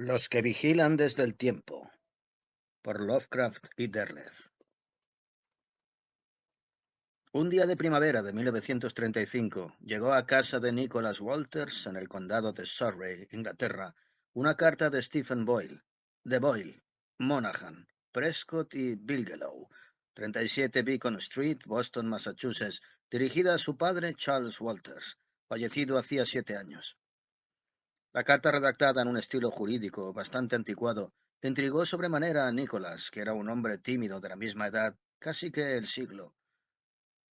Los que vigilan desde el tiempo, por Lovecraft y Derleth. Un día de primavera de 1935 llegó a casa de Nicholas Walters, en el condado de Surrey, Inglaterra, una carta de Stephen Boyle, Monaghan, Prescott y Bigelow, 37 Beacon Street, Boston, Massachusetts, dirigida a su padre Charles Walters, fallecido hacía 7 años. La carta, redactada en un estilo jurídico bastante anticuado, intrigó sobremanera a Nicholas, que era un hombre tímido de la misma edad, casi que el siglo.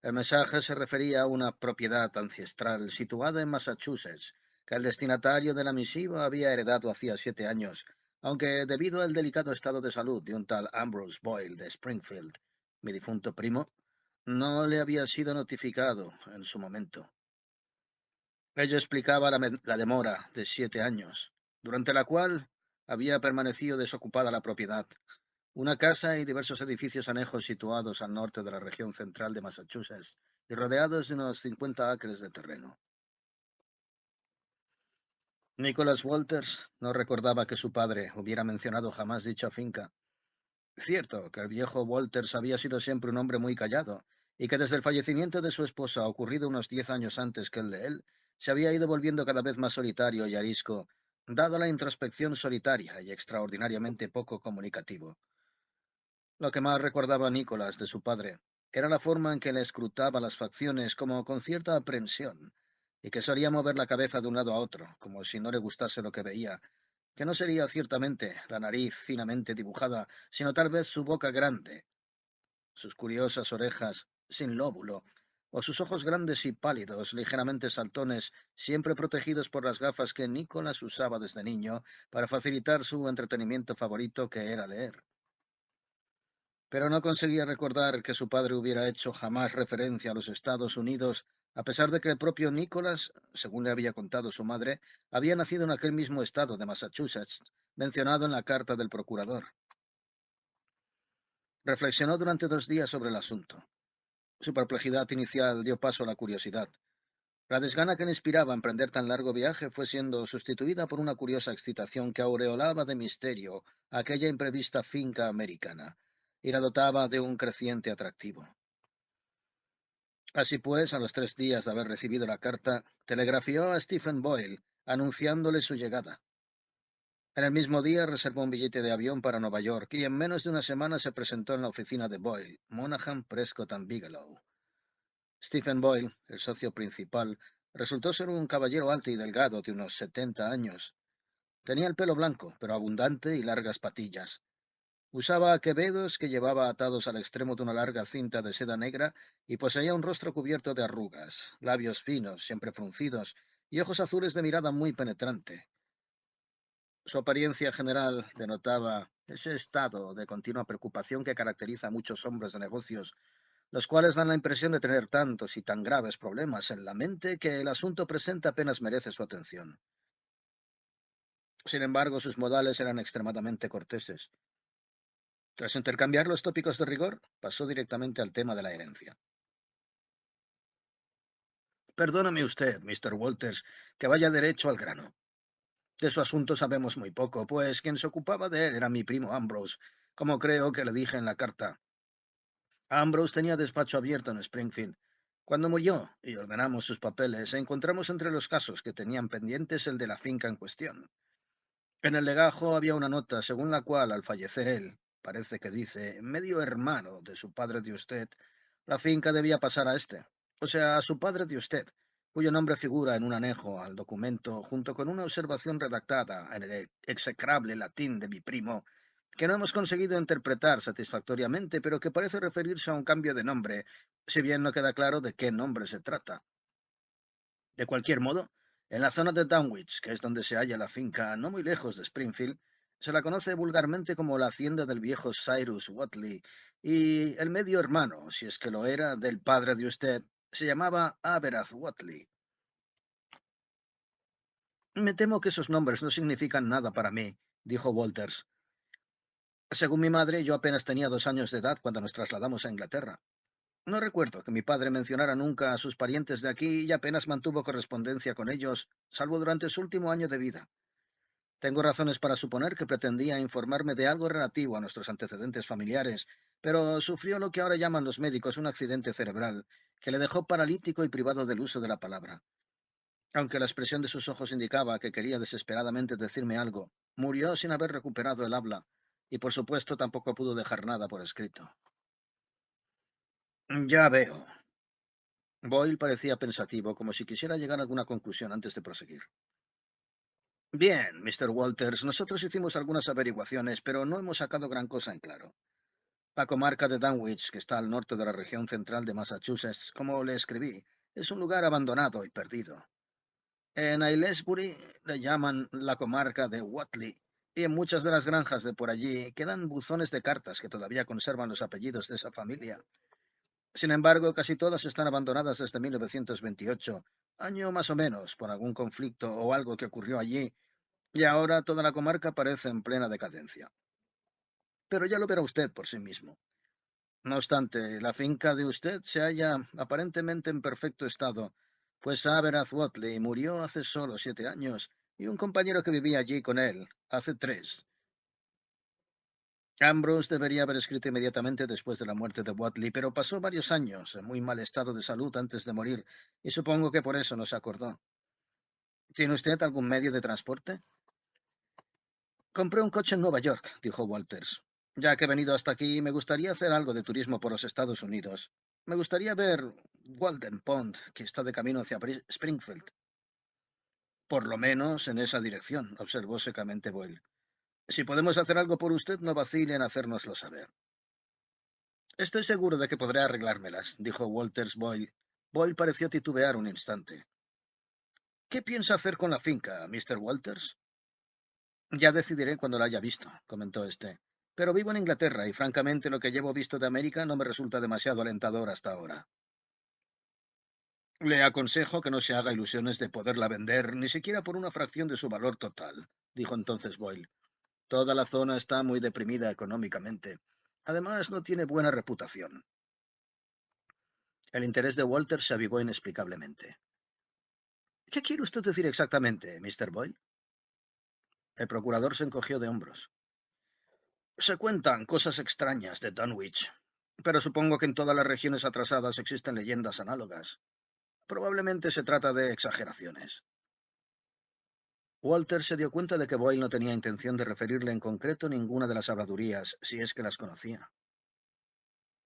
El mensaje se refería a una propiedad ancestral situada en Massachusetts, que el destinatario de la misiva había heredado hacía 7 años, aunque debido al delicado estado de salud de un tal Ambrose Boyle de Springfield, mi difunto primo, no le había sido notificado en su momento. Ello explicaba la demora de 7 años, durante la cual había permanecido desocupada la propiedad, una casa y diversos edificios anejos situados al norte de la región central de Massachusetts y rodeados de unos 50 acres de terreno. Nicholas Walters no recordaba que su padre hubiera mencionado jamás dicha finca. Cierto que el viejo Walters había sido siempre un hombre muy callado, y que desde el fallecimiento de su esposa, ocurrido unos 10 años antes que el de él, se había ido volviendo cada vez más solitario y arisco, dado la introspección solitaria y extraordinariamente poco comunicativo. Lo que más recordaba Nicholas de su padre era la forma en que le escrutaba las facciones como con cierta aprensión, y que solía mover la cabeza de un lado a otro, como si no le gustase lo que veía, que no sería ciertamente la nariz finamente dibujada, sino tal vez su boca grande, sus curiosas orejas sin lóbulo, o sus ojos grandes y pálidos, ligeramente saltones, siempre protegidos por las gafas que Nicholas usaba desde niño para facilitar su entretenimiento favorito, que era leer. Pero no conseguía recordar que su padre hubiera hecho jamás referencia a los Estados Unidos, a pesar de que el propio Nicholas, según le había contado su madre, había nacido en aquel mismo estado de Massachusetts, mencionado en la carta del procurador. Reflexionó durante 2 días sobre el asunto. Su perplejidad inicial dio paso a la curiosidad. La desgana que le inspiraba emprender tan largo viaje fue siendo sustituida por una curiosa excitación que aureolaba de misterio aquella imprevista finca americana y la dotaba de un creciente atractivo. Así pues, a los 3 días de haber recibido la carta, telegrafió a Stephen Boyle, anunciándole su llegada. En el mismo día reservó un billete de avión para Nueva York y en menos de una semana se presentó en la oficina de Boyle, Monaghan, Prescott and Bigelow. Stephen Boyle, el socio principal, resultó ser un caballero alto y delgado de unos 70 años. Tenía el pelo blanco, pero abundante, y largas patillas. Usaba quevedos que llevaba atados al extremo de una larga cinta de seda negra y poseía un rostro cubierto de arrugas, labios finos, siempre fruncidos, y ojos azules de mirada muy penetrante. Su apariencia general denotaba ese estado de continua preocupación que caracteriza a muchos hombres de negocios, los cuales dan la impresión de tener tantos y tan graves problemas en la mente que el asunto presente apenas merece su atención. Sin embargo, sus modales eran extremadamente corteses. Tras intercambiar los tópicos de rigor, pasó directamente al tema de la herencia. Perdóname usted, Mr. Walters, que vaya derecho al grano. De su asunto sabemos muy poco, pues quien se ocupaba de él era mi primo Ambrose, como creo que le dije en la carta. Ambrose tenía despacho abierto en Springfield. Cuando murió y ordenamos sus papeles, encontramos entre los casos que tenían pendientes el de la finca en cuestión. En el legajo había una nota según la cual, al fallecer él, parece que dice, medio hermano de su padre de usted, la finca debía pasar a este, o sea, a su padre de usted, cuyo nombre figura en un anejo al documento, junto con una observación redactada en el execrable latín de mi primo, que no hemos conseguido interpretar satisfactoriamente, pero que parece referirse a un cambio de nombre, si bien no queda claro de qué nombre se trata. De cualquier modo, en la zona de Dunwich, que es donde se halla la finca, no muy lejos de Springfield, se la conoce vulgarmente como la hacienda del viejo Cyrus Whatley, y el medio hermano, si es que lo era, del padre de usted, se llamaba Averath Whatley. Me temo que esos nombres no significan nada para mí, dijo Walters. Según mi madre, yo apenas tenía 2 años de edad cuando nos trasladamos a Inglaterra. No recuerdo que mi padre mencionara nunca a sus parientes de aquí y apenas mantuvo correspondencia con ellos, salvo durante su último año de vida. Tengo razones para suponer que pretendía informarme de algo relativo a nuestros antecedentes familiares, pero sufrió lo que ahora llaman los médicos un accidente cerebral, que le dejó paralítico y privado del uso de la palabra. Aunque la expresión de sus ojos indicaba que quería desesperadamente decirme algo, murió sin haber recuperado el habla, y por supuesto tampoco pudo dejar nada por escrito. Ya veo. Boyle parecía pensativo, como si quisiera llegar a alguna conclusión antes de proseguir. Bien, Mr. Walters, nosotros hicimos algunas averiguaciones, pero no hemos sacado gran cosa en claro. La comarca de Dunwich, que está al norte de la región central de Massachusetts, como le escribí, es un lugar abandonado y perdido. En Aylesbury le llaman la comarca de Watley, y en muchas de las granjas de por allí quedan buzones de cartas que todavía conservan los apellidos de esa familia. Sin embargo, casi todas están abandonadas desde 1928, año más o menos, por algún conflicto o algo que ocurrió allí, y ahora toda la comarca parece en plena decadencia. Pero ya lo verá usted por sí mismo. No obstante, la finca de usted se halla aparentemente en perfecto estado, pues Aberaz Watley murió hace solo 7 años, y un compañero que vivía allí con él hace 3. Ambrose debería haber escrito inmediatamente después de la muerte de Watley, pero pasó varios años en muy mal estado de salud antes de morir, y supongo que por eso no se acordó. ¿Tiene usted algún medio de transporte? Compré un coche en Nueva York, dijo Walters. Ya que he venido hasta aquí, me gustaría hacer algo de turismo por los Estados Unidos. Me gustaría ver Walden Pond, que está de camino hacia Springfield. Por lo menos en esa dirección, observó secamente Boyle. Si podemos hacer algo por usted, no vacile en hacérnoslo saber. Estoy seguro de que podré arreglármelas, dijo Walters Boyle. Boyle pareció titubear un instante. ¿Qué piensa hacer con la finca, Mr. Walters? Ya decidiré cuando la haya visto, comentó este. Pero vivo en Inglaterra y francamente lo que llevo visto de América no me resulta demasiado alentador hasta ahora. Le aconsejo que no se haga ilusiones de poderla vender, ni siquiera por una fracción de su valor total, dijo entonces Boyle. Toda la zona está muy deprimida económicamente. Además, no tiene buena reputación. El interés de Walter se avivó inexplicablemente. ¿Qué quiere usted decir exactamente, Mr. Boyle? El procurador se encogió de hombros. Se cuentan cosas extrañas de Dunwich, pero supongo que en todas las regiones atrasadas existen leyendas análogas. Probablemente se trata de exageraciones. Walter se dio cuenta de que Boyle no tenía intención de referirle en concreto ninguna de las habladurías, si es que las conocía.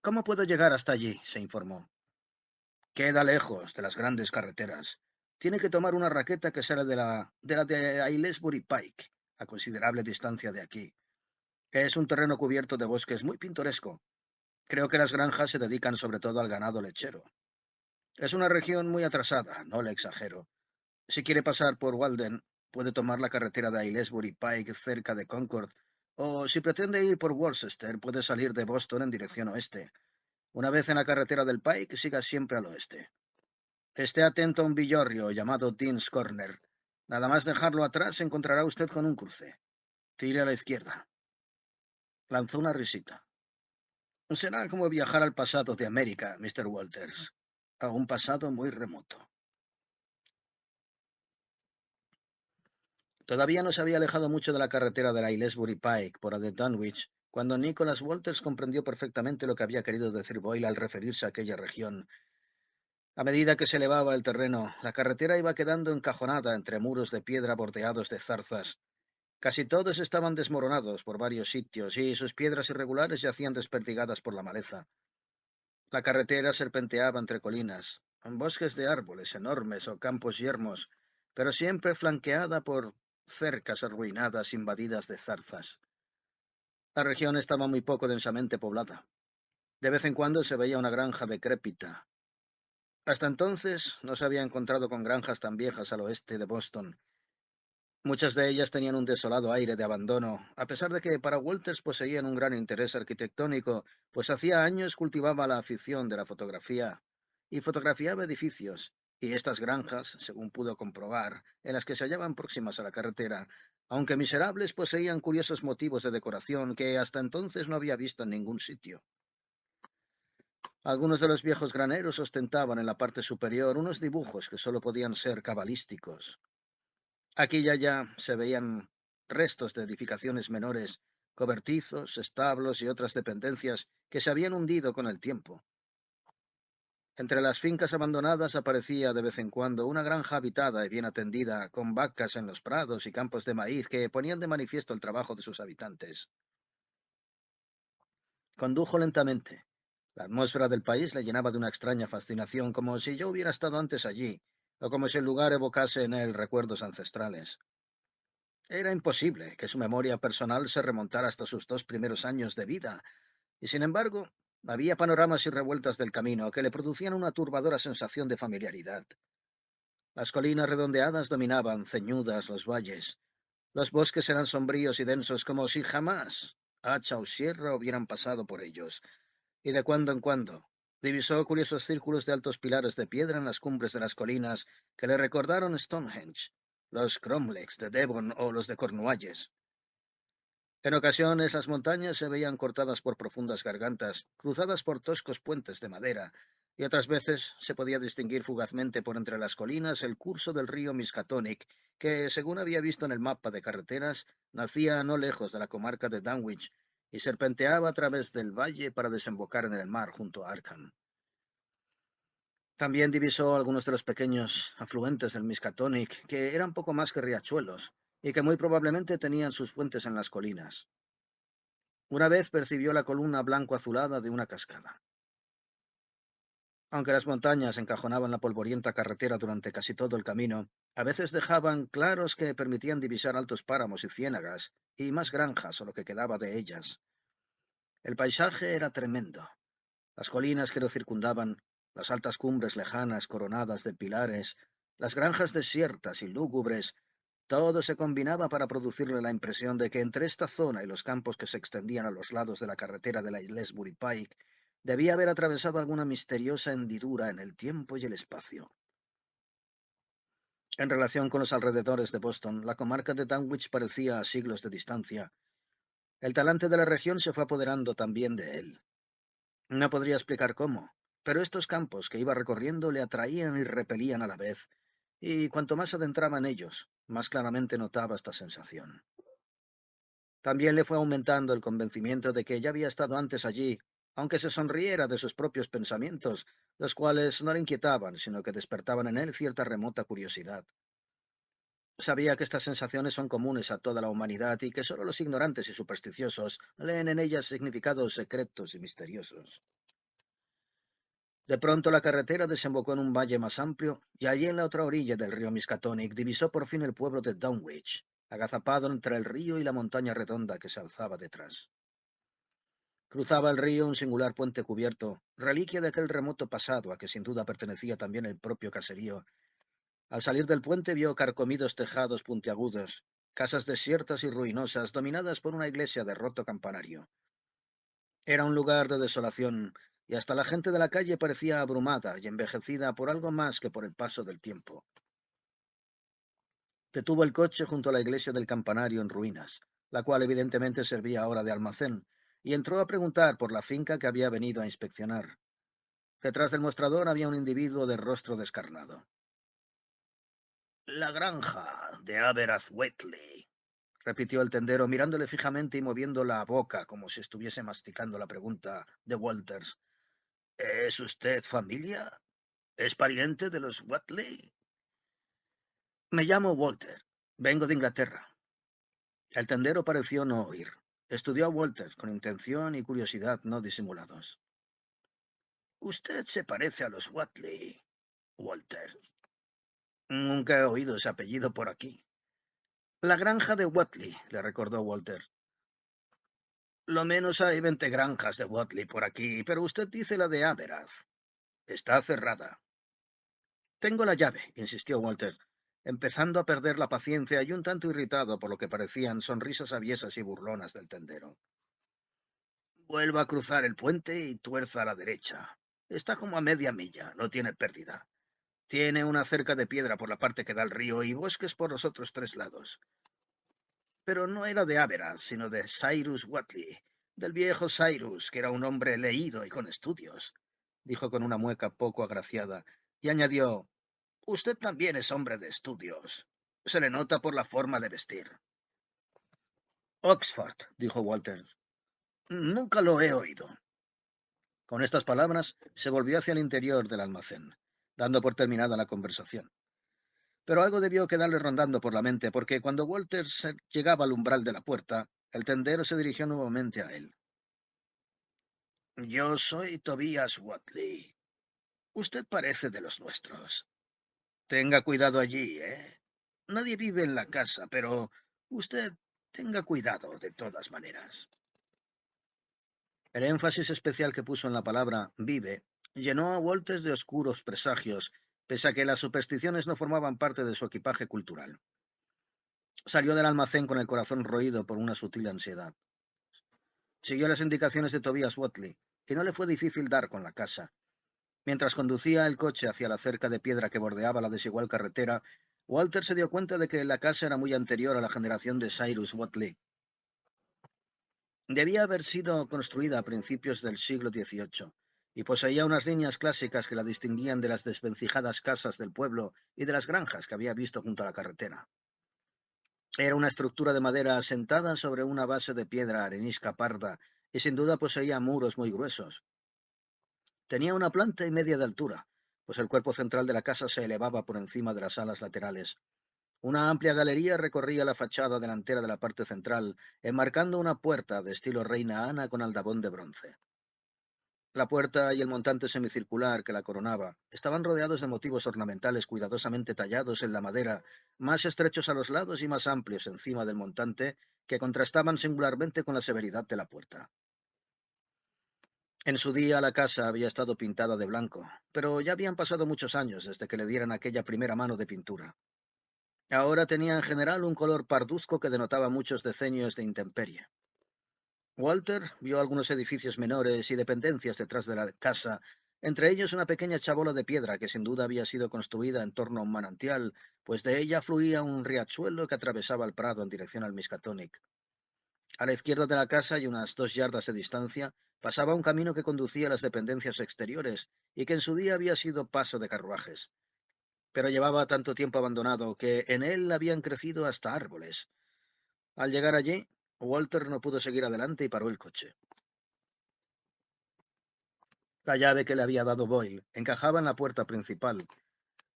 ¿Cómo puedo llegar hasta allí?, se informó. Queda lejos de las grandes carreteras. Tiene que tomar una raqueta que sale de Aylesbury Pike, a considerable distancia de aquí. Es un terreno cubierto de bosques muy pintoresco. Creo que las granjas se dedican sobre todo al ganado lechero. Es una región muy atrasada, no le exagero. Si quiere pasar por Walden, puede tomar la carretera de Aylesbury Pike cerca de Concord, o si pretende ir por Worcester, puede salir de Boston en dirección oeste. Una vez en la carretera del Pike, siga siempre al oeste. Esté atento a un villorrio llamado Dean's Corner. Nada más dejarlo atrás, se encontrará usted con un cruce. Tire a la izquierda. Lanzó una risita. Será como viajar al pasado de América, Mr. Walters. A un pasado muy remoto. Todavía no se había alejado mucho de la carretera de la Aylesbury Pike por la de Dunwich, cuando Nicholas Walters comprendió perfectamente lo que había querido decir Boyle al referirse a aquella región. A medida que se elevaba el terreno, la carretera iba quedando encajonada entre muros de piedra bordeados de zarzas. Casi todos estaban desmoronados por varios sitios y sus piedras irregulares yacían desperdigadas por la maleza. La carretera serpenteaba entre colinas, en bosques de árboles enormes o campos yermos, pero siempre flanqueada por cercas arruinadas invadidas de zarzas. La región estaba muy poco densamente poblada. De vez en cuando se veía una granja decrépita. Hasta entonces no se había encontrado con granjas tan viejas al oeste de Boston. Muchas de ellas tenían un desolado aire de abandono, a pesar de que para Walters poseían un gran interés arquitectónico, pues hacía años cultivaba la afición de la fotografía y fotografiaba edificios, y estas granjas, según pudo comprobar, en las que se hallaban próximas a la carretera, aunque miserables, poseían curiosos motivos de decoración que hasta entonces no había visto en ningún sitio. Algunos de los viejos graneros ostentaban en la parte superior unos dibujos que solo podían ser cabalísticos. Aquí y allá se veían restos de edificaciones menores, cobertizos, establos y otras dependencias que se habían hundido con el tiempo. Entre las fincas abandonadas aparecía de vez en cuando una granja habitada y bien atendida, con vacas en los prados y campos de maíz que ponían de manifiesto el trabajo de sus habitantes. Condujo lentamente. La atmósfera del país le llenaba de una extraña fascinación, como si yo hubiera estado antes allí, o como si el lugar evocase en él recuerdos ancestrales. Era imposible que su memoria personal se remontara hasta sus 2 primeros años de vida, y sin embargo, había panoramas y revueltas del camino que le producían una turbadora sensación de familiaridad. Las colinas redondeadas dominaban, ceñudas, los valles. Los bosques eran sombríos y densos como si jamás hacha o sierra hubieran pasado por ellos, y de cuando en cuando divisó curiosos círculos de altos pilares de piedra en las cumbres de las colinas que le recordaron Stonehenge, los Cromlechs de Devon o los de Cornualles. En ocasiones las montañas se veían cortadas por profundas gargantas, cruzadas por toscos puentes de madera, y otras veces se podía distinguir fugazmente por entre las colinas el curso del río Miskatonic, que, según había visto en el mapa de carreteras, nacía no lejos de la comarca de Dunwich y serpenteaba a través del valle para desembocar en el mar junto a Arkham. También divisó algunos de los pequeños afluentes del Miskatonic, que eran poco más que riachuelos, y que muy probablemente tenían sus fuentes en las colinas. Una vez percibió la columna blanco-azulada de una cascada. Aunque las montañas encajonaban la polvorienta carretera durante casi todo el camino, a veces dejaban claros que permitían divisar altos páramos y ciénagas, y más granjas o lo que quedaba de ellas. El paisaje era tremendo. Las colinas que lo circundaban, las altas cumbres lejanas coronadas de pilares, las granjas desiertas y lúgubres, todo se combinaba para producirle la impresión de que entre esta zona y los campos que se extendían a los lados de la carretera de la Aylesbury Pike, debía haber atravesado alguna misteriosa hendidura en el tiempo y el espacio. En relación con los alrededores de Boston, la comarca de Dunwich parecía a siglos de distancia. El talante de la región se fue apoderando también de él. No podría explicar cómo, pero estos campos que iba recorriendo le atraían y repelían a la vez, y cuanto más adentraba en ellos, más claramente notaba esta sensación. También le fue aumentando el convencimiento de que ya había estado antes allí, aunque se sonriera de sus propios pensamientos, los cuales no le inquietaban, sino que despertaban en él cierta remota curiosidad. Sabía que estas sensaciones son comunes a toda la humanidad y que solo los ignorantes y supersticiosos leen en ellas significados secretos y misteriosos. De pronto la carretera desembocó en un valle más amplio, y allí en la otra orilla del río Miskatonic divisó por fin el pueblo de Dunwich, agazapado entre el río y la montaña redonda que se alzaba detrás. Cruzaba el río un singular puente cubierto, reliquia de aquel remoto pasado a que sin duda pertenecía también el propio caserío. Al salir del puente vio carcomidos tejados puntiagudos, casas desiertas y ruinosas dominadas por una iglesia de roto campanario. Era un lugar de desolación, y hasta la gente de la calle parecía abrumada y envejecida por algo más que por el paso del tiempo. Detuvo el coche junto a la iglesia del campanario en ruinas, la cual evidentemente servía ahora de almacén, y entró a preguntar por la finca que había venido a inspeccionar. Detrás del mostrador había un individuo de rostro descarnado. La granja de Aberth Wheatley, repitió el tendero, mirándole fijamente y moviendo la boca como si estuviese masticando la pregunta de Walters. ¿Es usted familia? ¿Es pariente de los Whatley? Me llamo Walter. Vengo de Inglaterra. El tendero pareció no oír. Estudió a Walter con intención y curiosidad no disimulados. Usted se parece a los Whatley, Walter. Nunca he oído ese apellido por aquí. La granja de Whatley, le recordó Walter. Lo menos hay 20 granjas de Whatley por aquí, pero usted dice la de Aberth. Está cerrada. Tengo la llave, insistió Walter, empezando a perder la paciencia y un tanto irritado por lo que parecían sonrisas aviesas y burlonas del tendero. Vuelva a cruzar el puente y tuerza a la derecha. Está como a media milla, no tiene pérdida. Tiene una cerca de piedra por la parte que da al río y bosques por los otros 3 lados. Pero no era de Aberth, sino de Cyrus Whatley, del viejo Cyrus, que era un hombre leído y con estudios, dijo con una mueca poco agraciada, y añadió: Usted también es hombre de estudios. Se le nota por la forma de vestir. Oxford, dijo Walter. Nunca lo he oído. Con estas palabras se volvió hacia el interior del almacén, dando por terminada la conversación. Pero algo debió quedarle rondando por la mente, porque cuando llegaba al umbral de la puerta, el tendero se dirigió nuevamente a él. Yo soy Tobias Watley. Usted parece de los nuestros. Tenga cuidado allí, ¿eh? Nadie vive en la casa, pero usted tenga cuidado de todas maneras. El énfasis especial que puso en la palabra vive llenó a Walters de oscuros presagios, pese a que las supersticiones no formaban parte de su equipaje cultural. Salió del almacén con el corazón roído por una sutil ansiedad. Siguió las indicaciones de Tobias Watley, y no le fue difícil dar con la casa. Mientras conducía el coche hacia la cerca de piedra que bordeaba la desigual carretera, Walter se dio cuenta de que la casa era muy anterior a la generación de Cyrus Watley. Debía haber sido construida a principios del siglo XVIII y poseía unas líneas clásicas que la distinguían de las desvencijadas casas del pueblo y de las granjas que había visto junto a la carretera. Era una estructura de madera asentada sobre una base de piedra arenisca parda y sin duda poseía muros muy gruesos. Tenía una planta y media de altura, pues el cuerpo central de la casa se elevaba por encima de las alas laterales. Una amplia galería recorría la fachada delantera de la parte central, enmarcando una puerta de estilo Reina Ana con aldabón de bronce. La puerta y el montante semicircular que la coronaba estaban rodeados de motivos ornamentales cuidadosamente tallados en la madera, más estrechos a los lados y más amplios encima del montante, que contrastaban singularmente con la severidad de la puerta. En su día la casa había estado pintada de blanco, pero ya habían pasado muchos años desde que le dieran aquella primera mano de pintura. Ahora tenía en general un color parduzco que denotaba muchos decenios de intemperie. Walter vio algunos edificios menores y dependencias detrás de la casa, entre ellos una pequeña chabola de piedra que sin duda había sido construida en torno a un manantial, pues de ella fluía un riachuelo que atravesaba el prado en dirección al Miskatonic. A la izquierda de la casa y unas 2 yardas de distancia pasaba un camino que conducía a las dependencias exteriores y que en su día había sido paso de carruajes, pero llevaba tanto tiempo abandonado que en él habían crecido hasta árboles. Al llegar allí, Walter no pudo seguir adelante y paró el coche. La llave que le había dado Boyle encajaba en la puerta principal.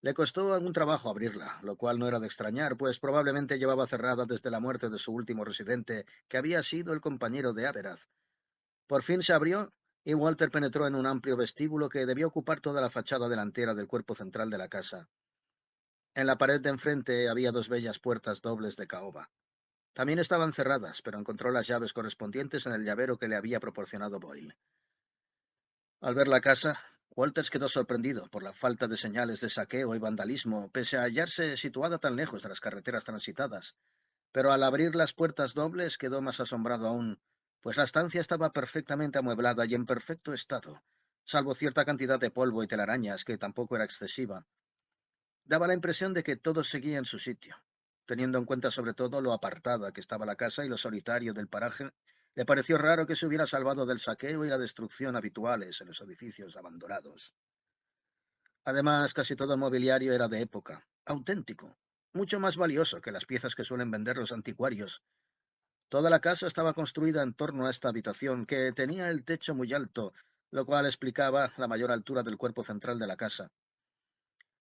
Le costó algún trabajo abrirla, lo cual no era de extrañar, pues probablemente llevaba cerrada desde la muerte de su último residente, que había sido el compañero de Averath. Por fin se abrió y Walter penetró en un amplio vestíbulo que debía ocupar toda la fachada delantera del cuerpo central de la casa. En la pared de enfrente había 2 bellas puertas dobles de caoba. También estaban cerradas, pero encontró las llaves correspondientes en el llavero que le había proporcionado Boyle. Al ver la casa, Walters quedó sorprendido por la falta de señales de saqueo y vandalismo, pese a hallarse situada tan lejos de las carreteras transitadas. Pero al abrir las puertas dobles quedó más asombrado aún, pues la estancia estaba perfectamente amueblada y en perfecto estado, salvo cierta cantidad de polvo y telarañas que tampoco era excesiva. Daba la impresión de que todo seguía en su sitio. Teniendo en cuenta sobre todo lo apartada que estaba la casa y lo solitario del paraje, le pareció raro que se hubiera salvado del saqueo y la destrucción habituales en los edificios abandonados. Además, casi todo el mobiliario era de época, auténtico, mucho más valioso que las piezas que suelen vender los anticuarios. Toda la casa estaba construida en torno a esta habitación, que tenía el techo muy alto, lo cual explicaba la mayor altura del cuerpo central de la casa.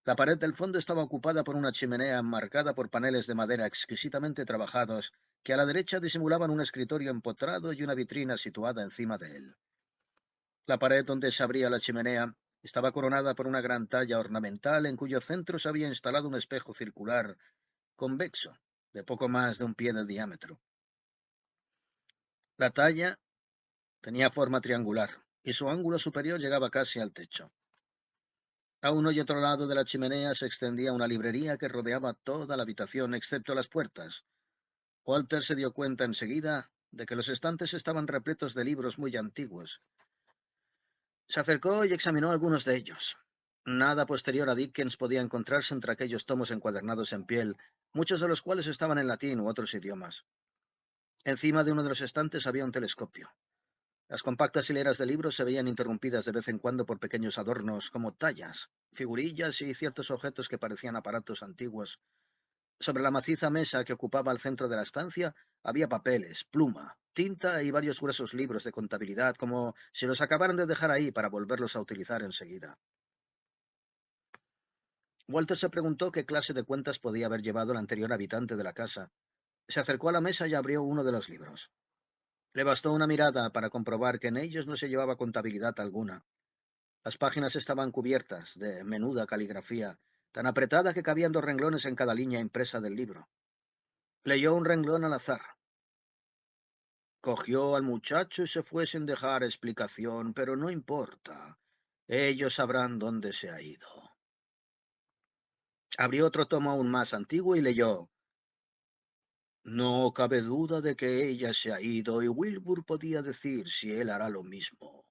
La pared del fondo estaba ocupada por una chimenea enmarcada por paneles de madera exquisitamente trabajados, que a la derecha disimulaban un escritorio empotrado y una vitrina situada encima de él. La pared donde se abría la chimenea estaba coronada por una gran talla ornamental en cuyo centro se había instalado un espejo circular convexo, de poco más de 1 pie de diámetro. La talla tenía forma triangular, y su ángulo superior llegaba casi al techo. A uno y otro lado de la chimenea se extendía una librería que rodeaba toda la habitación, excepto las puertas. Walter se dio cuenta enseguida de que los estantes estaban repletos de libros muy antiguos. Se acercó y examinó algunos de ellos. Nada posterior a Dickens podía encontrarse entre aquellos tomos encuadernados en piel, muchos de los cuales estaban en latín u otros idiomas. Encima de uno de los estantes había un telescopio. Las compactas hileras de libros se veían interrumpidas de vez en cuando por pequeños adornos, como tallas, figurillas y ciertos objetos que parecían aparatos antiguos. Sobre la maciza mesa que ocupaba el centro de la estancia había papeles, pluma, tinta y varios gruesos libros de contabilidad, como si los acabaran de dejar ahí para volverlos a utilizar enseguida. Walter se preguntó qué clase de cuentas podía haber llevado el anterior habitante de la casa. Se acercó a la mesa y abrió uno de los libros. Le bastó una mirada para comprobar que en ellos no se llevaba contabilidad alguna. Las páginas estaban cubiertas de menuda caligrafía, tan apretada que cabían 2 renglones en cada línea impresa del libro. Leyó un renglón al azar. Cogió al muchacho y se fue sin dejar explicación, pero no importa. Ellos sabrán dónde se ha ido. Abrió otro tomo aún más antiguo y leyó: No cabe duda de que ella se ha ido y Wilbur podía decir si él hará lo mismo.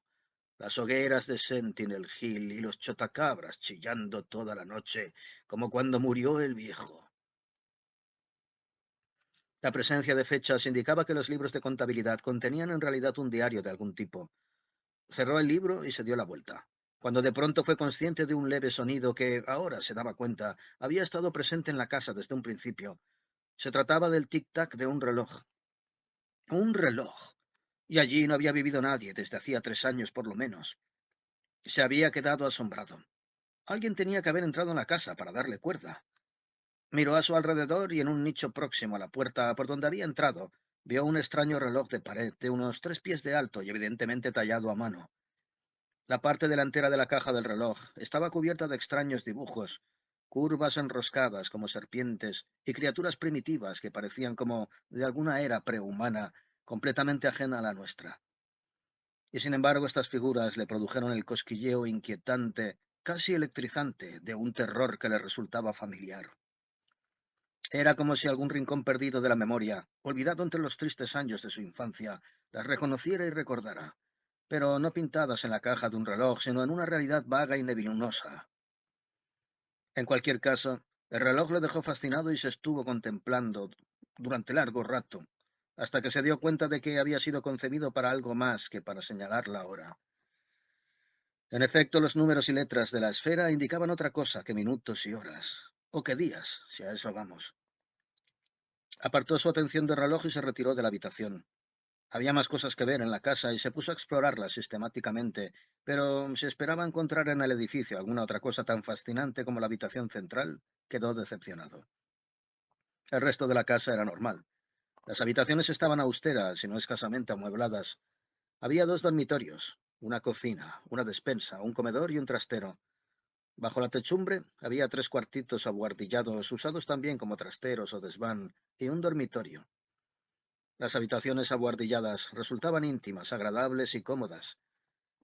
Las hogueras de Sentinel Hill y los chotacabras chillando toda la noche, como cuando murió el viejo. La presencia de fechas indicaba que los libros de contabilidad contenían en realidad un diario de algún tipo. Cerró el libro y se dio la vuelta, cuando de pronto fue consciente de un leve sonido que, ahora se daba cuenta, había estado presente en la casa desde un principio. Se trataba del tic-tac de un reloj. Un reloj. Y allí no había vivido nadie desde hacía 3 años por lo menos. Se había quedado asombrado. Alguien tenía que haber entrado en la casa para darle cuerda. Miró a su alrededor y en un nicho próximo a la puerta por donde había entrado, vio un extraño reloj de pared de unos 3 pies de alto y evidentemente tallado a mano. La parte delantera de la caja del reloj estaba cubierta de extraños dibujos, curvas enroscadas como serpientes y criaturas primitivas que parecían como de alguna era prehumana, completamente ajena a la nuestra. Y sin embargo estas figuras le produjeron el cosquilleo inquietante, casi electrizante, de un terror que le resultaba familiar. Era como si algún rincón perdido de la memoria, olvidado entre los tristes años de su infancia, las reconociera y recordara, pero no pintadas en la caja de un reloj, sino en una realidad vaga y nebulosa. En cualquier caso, el reloj le dejó fascinado y se estuvo contemplando durante largo rato, hasta que se dio cuenta de que había sido concebido para algo más que para señalar la hora. En efecto, los números y letras de la esfera indicaban otra cosa que minutos y horas, o que días, si a eso vamos. Apartó su atención del reloj y se retiró de la habitación. Había más cosas que ver en la casa y se puso a explorarlas sistemáticamente, pero si esperaba encontrar en el edificio alguna otra cosa tan fascinante como la habitación central, quedó decepcionado. El resto de la casa era normal. Las habitaciones estaban austeras y no escasamente amuebladas. Había 2 dormitorios, una cocina, una despensa, un comedor y un trastero. Bajo la techumbre había 3 cuartitos abuhardillados, usados también como trasteros o desván, y un dormitorio. Las habitaciones abuhardilladas resultaban íntimas, agradables y cómodas.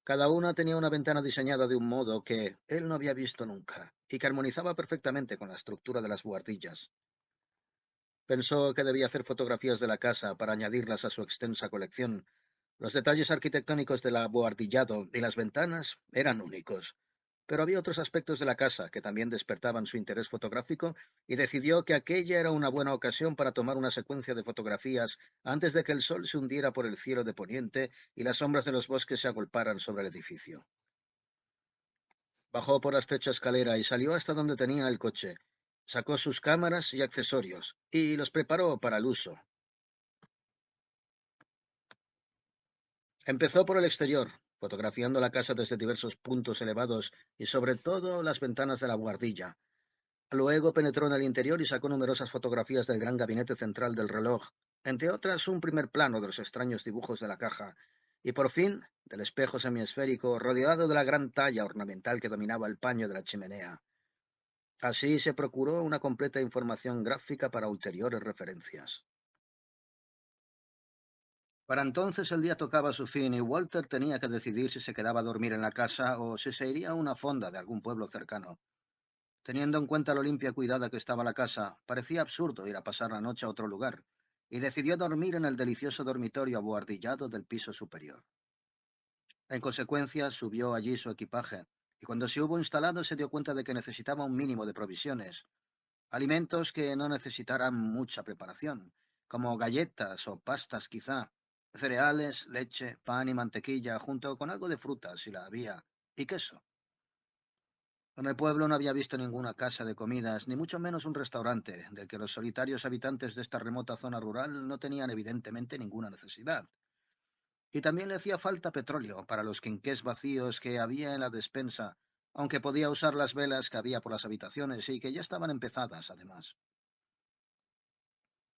Cada una tenía una ventana diseñada de un modo que él no había visto nunca, y que armonizaba perfectamente con la estructura de las buhardillas. Pensó que debía hacer fotografías de la casa para añadirlas a su extensa colección. Los detalles arquitectónicos del abuhardillado y las ventanas eran únicos, pero había otros aspectos de la casa que también despertaban su interés fotográfico y decidió que aquella era una buena ocasión para tomar una secuencia de fotografías antes de que el sol se hundiera por el cielo de poniente y las sombras de los bosques se agolparan sobre el edificio. Bajó por la estrecha escalera y salió hasta donde tenía el coche. Sacó sus cámaras y accesorios y los preparó para el uso. Empezó por el exterior, fotografiando la casa desde diversos puntos elevados y sobre todo las ventanas de la buhardilla. Luego penetró en el interior y sacó numerosas fotografías del gran gabinete central del reloj, entre otras un primer plano de los extraños dibujos de la caja, y por fin del espejo semiesférico rodeado de la gran talla ornamental que dominaba el paño de la chimenea. Así se procuró una completa información gráfica para ulteriores referencias. Para entonces el día tocaba su fin y Walter tenía que decidir si se quedaba a dormir en la casa o si se iría a una fonda de algún pueblo cercano. Teniendo en cuenta lo limpia y cuidada que estaba la casa, parecía absurdo ir a pasar la noche a otro lugar, y decidió dormir en el delicioso dormitorio abuhardillado del piso superior. En consecuencia, subió allí su equipaje, y cuando se hubo instalado se dio cuenta de que necesitaba un mínimo de provisiones, alimentos que no necesitaran mucha preparación, como galletas o pastas quizá, cereales, leche, pan y mantequilla, junto con algo de fruta, si la había, y queso. En el pueblo no había visto ninguna casa de comidas, ni mucho menos un restaurante, del que los solitarios habitantes de esta remota zona rural no tenían evidentemente ninguna necesidad. Y también le hacía falta petróleo para los quinqués vacíos que había en la despensa, aunque podía usar las velas que había por las habitaciones y que ya estaban empezadas, además.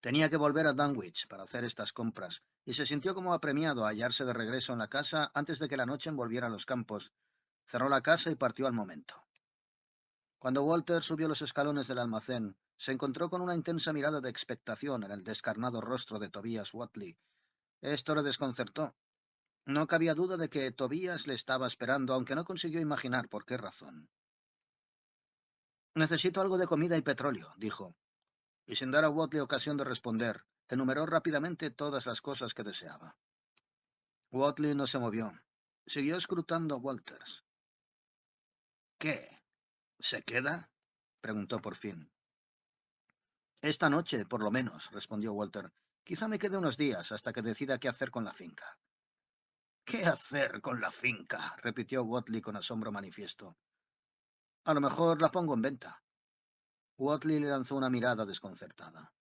Tenía que volver a Dunwich para hacer estas compras, y se sintió como apremiado a hallarse de regreso en la casa antes de que la noche envolviera los campos. Cerró la casa y partió al momento. Cuando Walter subió los escalones del almacén, se encontró con una intensa mirada de expectación en el descarnado rostro de Tobias Watley. Esto le desconcertó. No cabía duda de que Tobias le estaba esperando, aunque no consiguió imaginar por qué razón. Necesito algo de comida y petróleo, dijo, y sin dar a Watley ocasión de responder, enumeró rápidamente todas las cosas que deseaba. Watley no se movió. Siguió escrutando a Walters. ¿Qué? ¿Se queda? Preguntó por fin. Esta noche, por lo menos, respondió Walter. Quizá me quede unos días hasta que decida qué hacer con la finca. ¿Qué hacer con la finca? Repitió Watley con asombro manifiesto. A lo mejor la pongo en venta. Watley le lanzó una mirada desconcertada.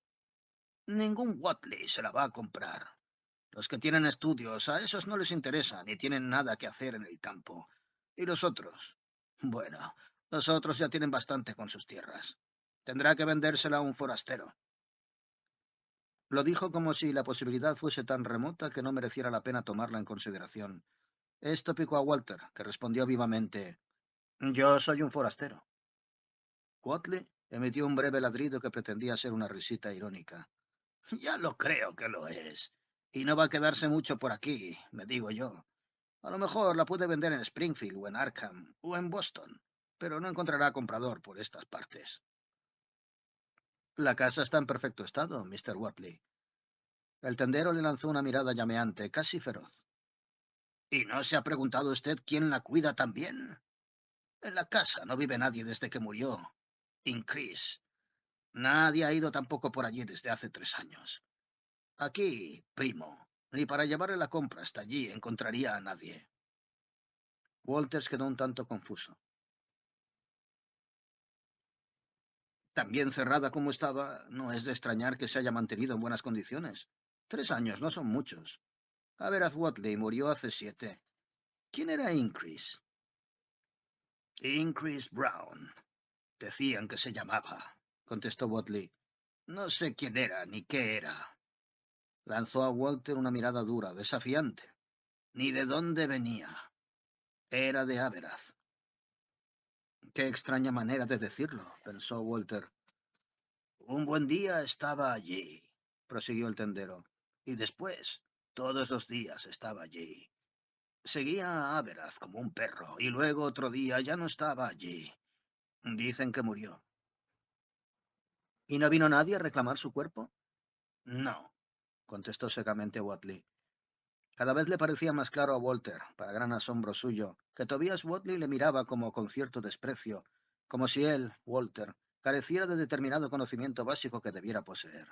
Ningún Watley se la va a comprar. Los que tienen estudios, a esos no les interesa, ni tienen nada que hacer en el campo. ¿Y los otros? Bueno, los otros ya tienen bastante con sus tierras. Tendrá que vendérsela a un forastero. Lo dijo como si la posibilidad fuese tan remota que no mereciera la pena tomarla en consideración. Esto picó a Walter, que respondió vivamente: Yo soy un forastero. Watley emitió un breve ladrido que pretendía ser una risita irónica. Ya lo creo que lo es. Y no va a quedarse mucho por aquí, me digo yo. A lo mejor la puede vender en Springfield o en Arkham o en Boston, pero no encontrará comprador por estas partes. La casa está en perfecto estado, Mr. Watley. El tendero le lanzó una mirada llameante, casi feroz. ¿Y no se ha preguntado usted quién la cuida también? En la casa no vive nadie desde que murió Increase. Nadie ha ido tampoco por allí desde hace 3 años. Aquí, primo, ni para llevarle la compra hasta allí encontraría a nadie. Walters quedó un tanto confuso. Tan bien cerrada como estaba, no es de extrañar que se haya mantenido en buenas condiciones. 3 años no son muchos. Averaz Watley murió hace 7. ¿Quién era Increase? Increase Brown. Decían que se llamaba, contestó Watley. No sé quién era ni qué era. Lanzó a Walter una mirada dura, desafiante. Ni de dónde venía. Era de Aberaz. Qué extraña manera de decirlo, pensó Walter. Un buen día estaba allí, prosiguió el tendero, y después, todos los días estaba allí. Seguía a Aberaz como un perro, y luego otro día ya no estaba allí. Dicen que murió. ¿Y no vino nadie a reclamar su cuerpo? No, contestó secamente Watley. Cada vez le parecía más claro a Walter, para gran asombro suyo, que Tobias Watley le miraba como con cierto desprecio, como si él, Walter, careciera de determinado conocimiento básico que debiera poseer.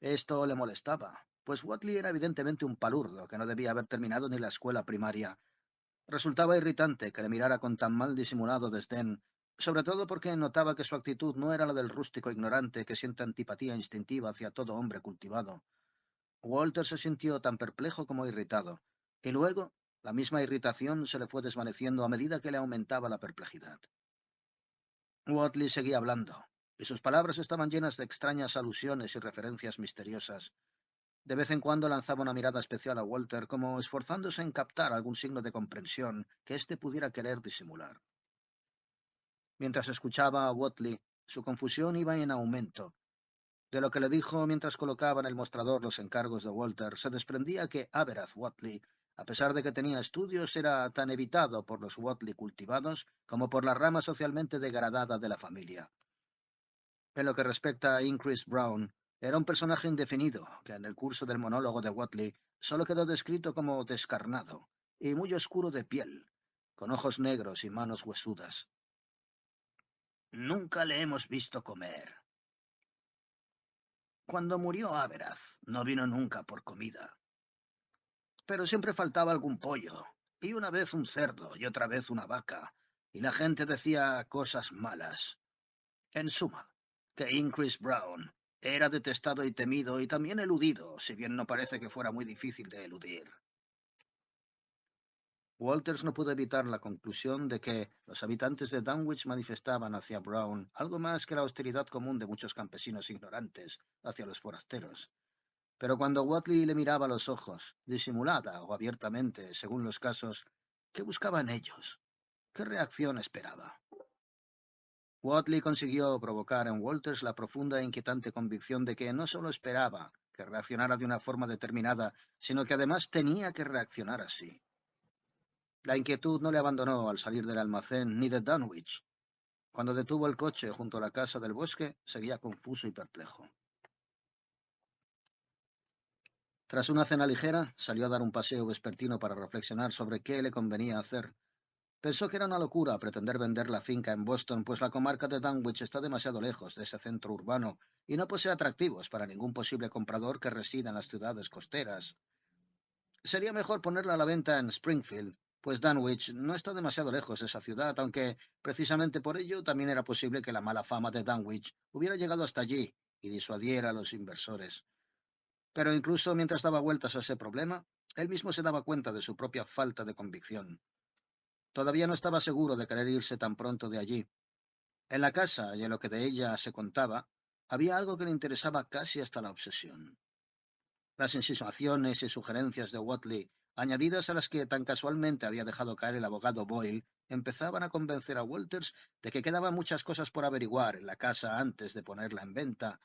Esto le molestaba, pues Watley era evidentemente un palurdo que no debía haber terminado ni la escuela primaria. Resultaba irritante que le mirara con tan mal disimulado desdén, sobre todo porque notaba que su actitud no era la del rústico ignorante que siente antipatía instintiva hacia todo hombre cultivado. Walter se sintió tan perplejo como irritado, y luego la misma irritación se le fue desvaneciendo a medida que le aumentaba la perplejidad. Watley seguía hablando, y sus palabras estaban llenas de extrañas alusiones y referencias misteriosas. De vez en cuando lanzaba una mirada especial a Walter, como esforzándose en captar algún signo de comprensión que éste pudiera querer disimular. Mientras escuchaba a Watley, su confusión iba en aumento. De lo que le dijo mientras colocaba en el mostrador los encargos de Walter, se desprendía que Aberth Watley, a pesar de que tenía estudios, era tan evitado por los Watley cultivados como por la rama socialmente degradada de la familia. En lo que respecta a Increase Brown, era un personaje indefinido, que en el curso del monólogo de Watley solo quedó descrito como descarnado y muy oscuro de piel, con ojos negros y manos huesudas. Nunca le hemos visto comer. Cuando murió Aberth, no vino nunca por comida. Pero siempre faltaba algún pollo, y una vez un cerdo y otra vez una vaca, y la gente decía cosas malas. En suma, que Increase Brown era detestado y temido y también eludido, si bien no parece que fuera muy difícil de eludir. Walters no pudo evitar la conclusión de que los habitantes de Dunwich manifestaban hacia Brown algo más que la hostilidad común de muchos campesinos ignorantes hacia los forasteros. Pero cuando Watley le miraba a los ojos, disimulada o abiertamente, según los casos, ¿qué buscaban ellos? ¿Qué reacción esperaba? Watley consiguió provocar en Walters la profunda e inquietante convicción de que no solo esperaba que reaccionara de una forma determinada, sino que además tenía que reaccionar así. La inquietud no le abandonó al salir del almacén ni de Dunwich. Cuando detuvo el coche junto a la casa del bosque, seguía confuso y perplejo. Tras una cena ligera, salió a dar un paseo vespertino para reflexionar sobre qué le convenía hacer. Pensó que era una locura pretender vender la finca en Boston, pues la comarca de Dunwich está demasiado lejos de ese centro urbano y no posee atractivos para ningún posible comprador que resida en las ciudades costeras. Sería mejor ponerla a la venta en Springfield, pues Dunwich no está demasiado lejos de esa ciudad, aunque precisamente por ello también era posible que la mala fama de Dunwich hubiera llegado hasta allí y disuadiera a los inversores. Pero incluso mientras daba vueltas a ese problema, él mismo se daba cuenta de su propia falta de convicción. Todavía no estaba seguro de querer irse tan pronto de allí. En la casa y en lo que de ella se contaba, había algo que le interesaba casi hasta la obsesión. Las insinuaciones y sugerencias de Watley, añadidas a las que tan casualmente había dejado caer el abogado Boyle, empezaban a convencer a Walters de que quedaban muchas cosas por averiguar en la casa antes de ponerla en venta.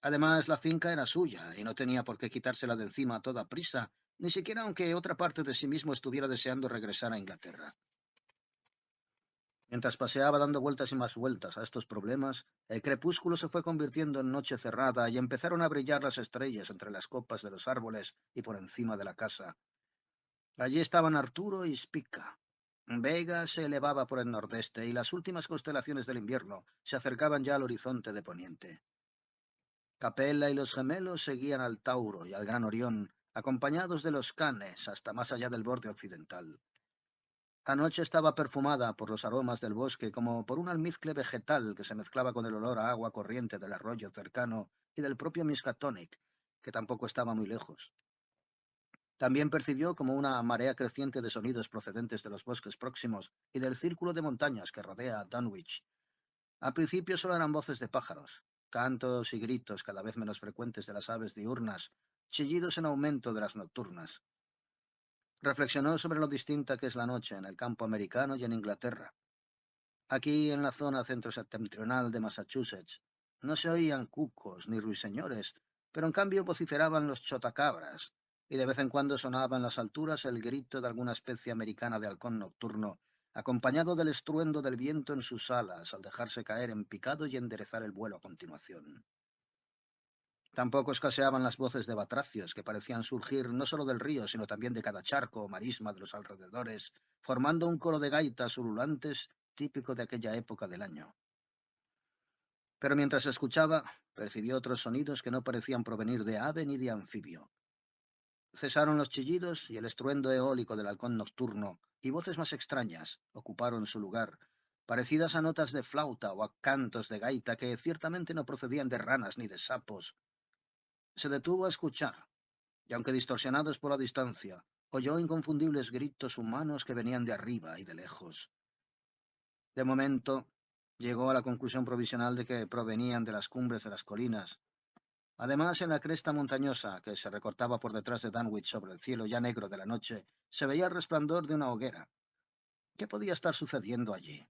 Además, la finca era suya y no tenía por qué quitársela de encima a toda prisa, ni siquiera aunque otra parte de sí mismo estuviera deseando regresar a Inglaterra. Mientras paseaba dando vueltas y más vueltas a estos problemas, el crepúsculo se fue convirtiendo en noche cerrada y empezaron a brillar las estrellas entre las copas de los árboles y por encima de la casa. Allí estaban Arturo y Spica. Vega se elevaba por el nordeste y las últimas constelaciones del invierno se acercaban ya al horizonte de poniente. Capella y los gemelos seguían al Tauro y al Gran Orión, acompañados de los Canes hasta más allá del borde occidental. La noche estaba perfumada por los aromas del bosque, como por un almizcle vegetal que se mezclaba con el olor a agua corriente del arroyo cercano y del propio Miskatonic, que tampoco estaba muy lejos. También percibió como una marea creciente de sonidos procedentes de los bosques próximos y del círculo de montañas que rodea a Dunwich. Al principio solo eran voces de pájaros, cantos y gritos cada vez menos frecuentes de las aves diurnas, chillidos en aumento de las nocturnas. Reflexionó sobre lo distinta que es la noche en el campo americano y en Inglaterra. Aquí, en la zona centro-septentrional de Massachusetts, no se oían cucos ni ruiseñores, pero en cambio vociferaban los chotacabras, y de vez en cuando sonaba en las alturas el grito de alguna especie americana de halcón nocturno, acompañado del estruendo del viento en sus alas al dejarse caer en picado y enderezar el vuelo a continuación. Tampoco escaseaban las voces de batracios que parecían surgir no solo del río, sino también de cada charco o marisma de los alrededores, formando un coro de gaitas ululantes típico de aquella época del año. Pero mientras escuchaba, percibió otros sonidos que no parecían provenir de ave ni de anfibio. Cesaron los chillidos y el estruendo eólico del halcón nocturno, y voces más extrañas ocuparon su lugar, parecidas a notas de flauta o a cantos de gaita que ciertamente no procedían de ranas ni de sapos. Se detuvo a escuchar, y aunque distorsionados por la distancia, oyó inconfundibles gritos humanos que venían de arriba y de lejos. De momento, llegó a la conclusión provisional de que provenían de las cumbres de las colinas. Además, en la cresta montañosa que se recortaba por detrás de Dunwich sobre el cielo ya negro de la noche, se veía el resplandor de una hoguera. ¿Qué podía estar sucediendo allí?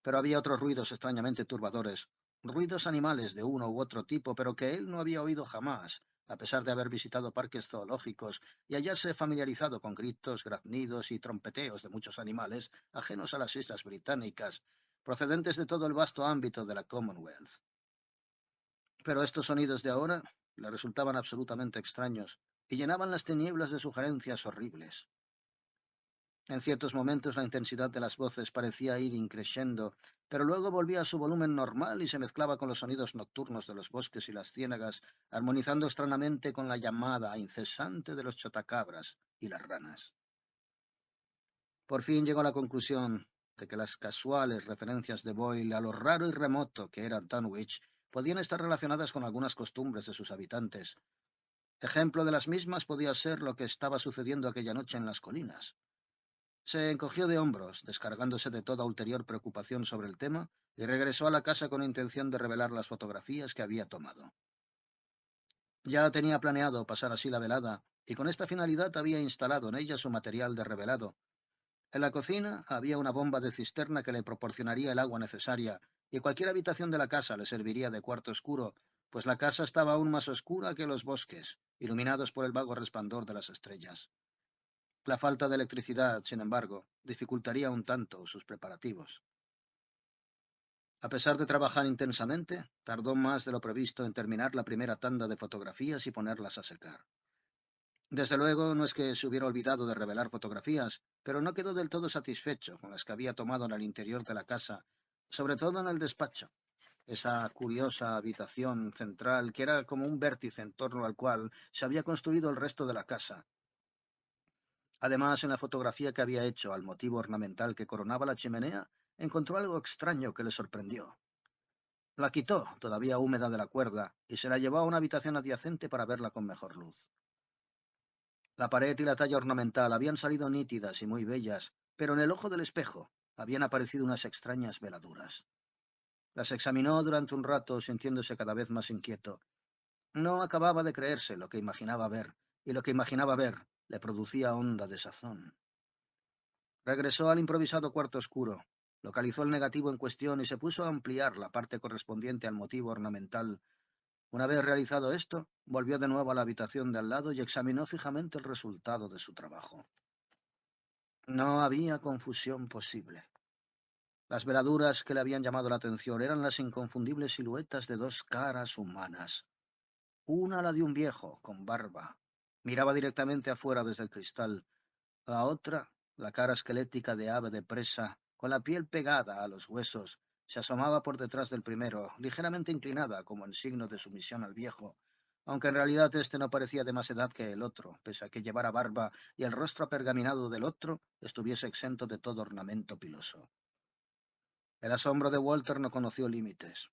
Pero había otros ruidos extrañamente turbadores, ruidos animales de uno u otro tipo, pero que él no había oído jamás, a pesar de haber visitado parques zoológicos y hallarse familiarizado con gritos, graznidos y trompeteos de muchos animales ajenos a las islas británicas, procedentes de todo el vasto ámbito de la Commonwealth. Pero estos sonidos de ahora le resultaban absolutamente extraños y llenaban las tinieblas de sugerencias horribles. En ciertos momentos la intensidad de las voces parecía ir increciendo, pero luego volvía a su volumen normal y se mezclaba con los sonidos nocturnos de los bosques y las ciénagas, armonizando extrañamente con la llamada incesante de los chotacabras y las ranas. Por fin llegó a la conclusión de que las casuales referencias de Boyle a lo raro y remoto que era Dunwich podían estar relacionadas con algunas costumbres de sus habitantes. Ejemplo de las mismas podía ser lo que estaba sucediendo aquella noche en las colinas. Se encogió de hombros, descargándose de toda ulterior preocupación sobre el tema, y regresó a la casa con intención de revelar las fotografías que había tomado. Ya tenía planeado pasar así la velada, y con esta finalidad había instalado en ella su material de revelado. En la cocina había una bomba de cisterna que le proporcionaría el agua necesaria, y cualquier habitación de la casa le serviría de cuarto oscuro, pues la casa estaba aún más oscura que los bosques, iluminados por el vago resplandor de las estrellas. La falta de electricidad, sin embargo, dificultaría un tanto sus preparativos. A pesar de trabajar intensamente, tardó más de lo previsto en terminar la primera tanda de fotografías y ponerlas a secar. Desde luego, no es que se hubiera olvidado de revelar fotografías, pero no quedó del todo satisfecho con las que había tomado en el interior de la casa, sobre todo en el despacho, esa curiosa habitación central que era como un vértice en torno al cual se había construido el resto de la casa. Además, en la fotografía que había hecho al motivo ornamental que coronaba la chimenea, encontró algo extraño que le sorprendió. La quitó, todavía húmeda de la cuerda, y se la llevó a una habitación adyacente para verla con mejor luz. La pared y la talla ornamental habían salido nítidas y muy bellas, pero en el ojo del espejo habían aparecido unas extrañas veladuras. Las examinó durante un rato, sintiéndose cada vez más inquieto. No acababa de creerse lo que imaginaba ver, y lo que imaginaba ver le producía honda desazón. Regresó al improvisado cuarto oscuro, localizó el negativo en cuestión y se puso a ampliar la parte correspondiente al motivo ornamental. Una vez realizado esto, volvió de nuevo a la habitación de al lado y examinó fijamente el resultado de su trabajo. No había confusión posible. Las veladuras que le habían llamado la atención eran las inconfundibles siluetas de dos caras humanas. Una la de un viejo, con barba. Miraba directamente afuera desde el cristal. La otra, la cara esquelética de ave de presa, con la piel pegada a los huesos, se asomaba por detrás del primero, ligeramente inclinada como en signo de sumisión al viejo, aunque en realidad éste no parecía de más edad que el otro, pese a que llevara barba y el rostro apergaminado del otro estuviese exento de todo ornamento piloso. El asombro de Walter no conoció límites.